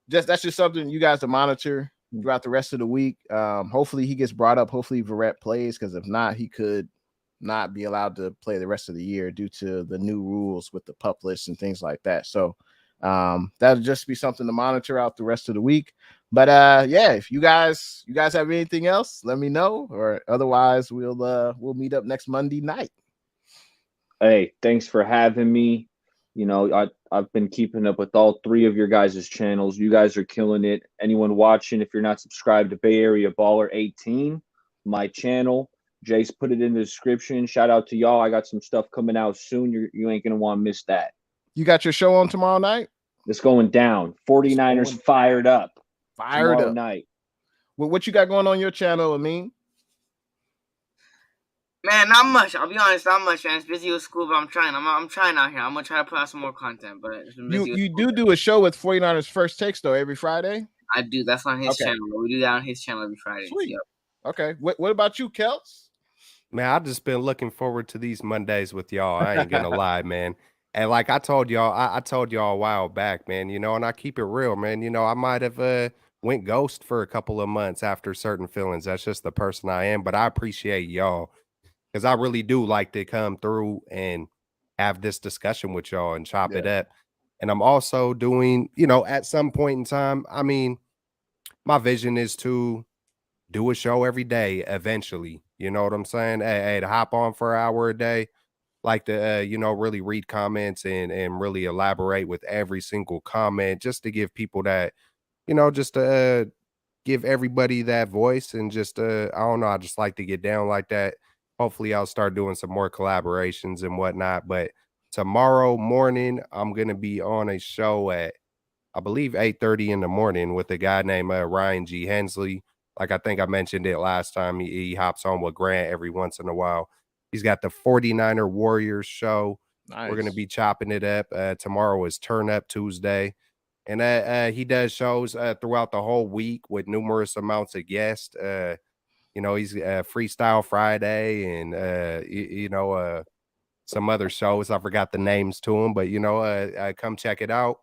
that's just something you guys to monitor throughout the rest of the week. Hopefully he gets brought up. Hopefully Verrett plays, because if not, he could not be allowed to play the rest of the year due to the new rules with the PUP list and things like that. So that'll just be something to monitor out the rest of the week. But yeah, if you guys have anything else, let me know, or otherwise we'll meet up next Monday night. Hey, thanks for having me. You know, I've been keeping up with all three of your guys' channels. You guys are killing it. Anyone watching, if you're not subscribed to Bay Area Baller 18, my channel, Jace put it in the description. Shout out to y'all. I got some stuff coming out soon. You ain't gonna want to miss that. You got your show on tomorrow night? It's going down. 49ers fired up. Tomorrow night. Well, what you got going on your channel, Amin? Man, not much. I'll be honest, not much. Man, it's busy with school, but I'm trying. I'm trying out here. I'm gonna try to put out some more content. But you do a show with 49ers First Takes though every Friday. I do. That's on his channel. We do that on his channel every Friday. Sweet. Yep. Okay. What about you, Keltz? Man, I've just been looking forward to these Mondays with y'all. I ain't gonna lie, man. And like I told y'all, I told y'all a while back, man, you know, and I keep it real, man. You know, I might have went ghost for a couple of months after certain feelings. That's just the person I am. But I appreciate y'all, because I really do like to come through and have this discussion with y'all and chop it up. And I'm also doing, you know, at some point in time, I mean, my vision is to do a show every day eventually. You know what I'm saying? Hey, to hop on for an hour a day, like to, you know, really read comments and really elaborate with every single comment, just to give people that, you know, just to give everybody that voice. And just, I don't know, I just like to get down like that. Hopefully I'll start doing some more collaborations and whatnot. But tomorrow morning, I'm going to be on a show at, I believe, 8:30 in the morning with a guy named Ryan G. Hensley. Like I think I mentioned it last time, he hops on with Grant every once in a while. He's got the 49er Warriors show. Nice. We're going to be chopping it up. Tomorrow is Turn Up Tuesday. And he does shows throughout the whole week with numerous amounts of guests. You know, he's Freestyle Friday and, you know, some other shows. I forgot the names to them, but, you know, come check it out.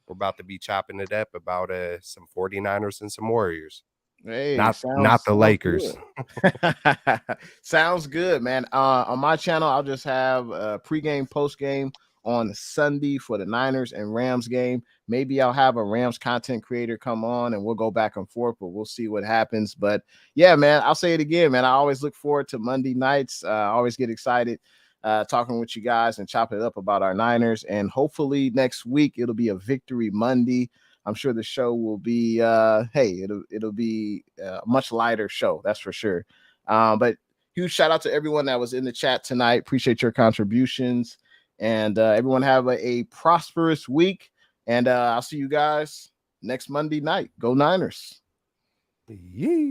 We're about to be chopping it up about some 49ers and some Warriors. Hey, not the Lakers. Sounds good, man. On my channel, I'll just have pregame, postgame on Sunday for the Niners and Rams game. Maybe I'll have a Rams content creator come on and we'll go back and forth, but we'll see what happens. But yeah, man, I'll say it again, man. I always look forward to Monday nights. I always get excited talking with you guys and chopping it up about our Niners. And hopefully next week it'll be a Victory Monday. I'm sure the show will be it'll be a much lighter show, that's for sure. But huge shout out to everyone that was in the chat tonight. Appreciate your contributions, and everyone have a prosperous week. And I'll see you guys next Monday night. Go Niners. Yeah.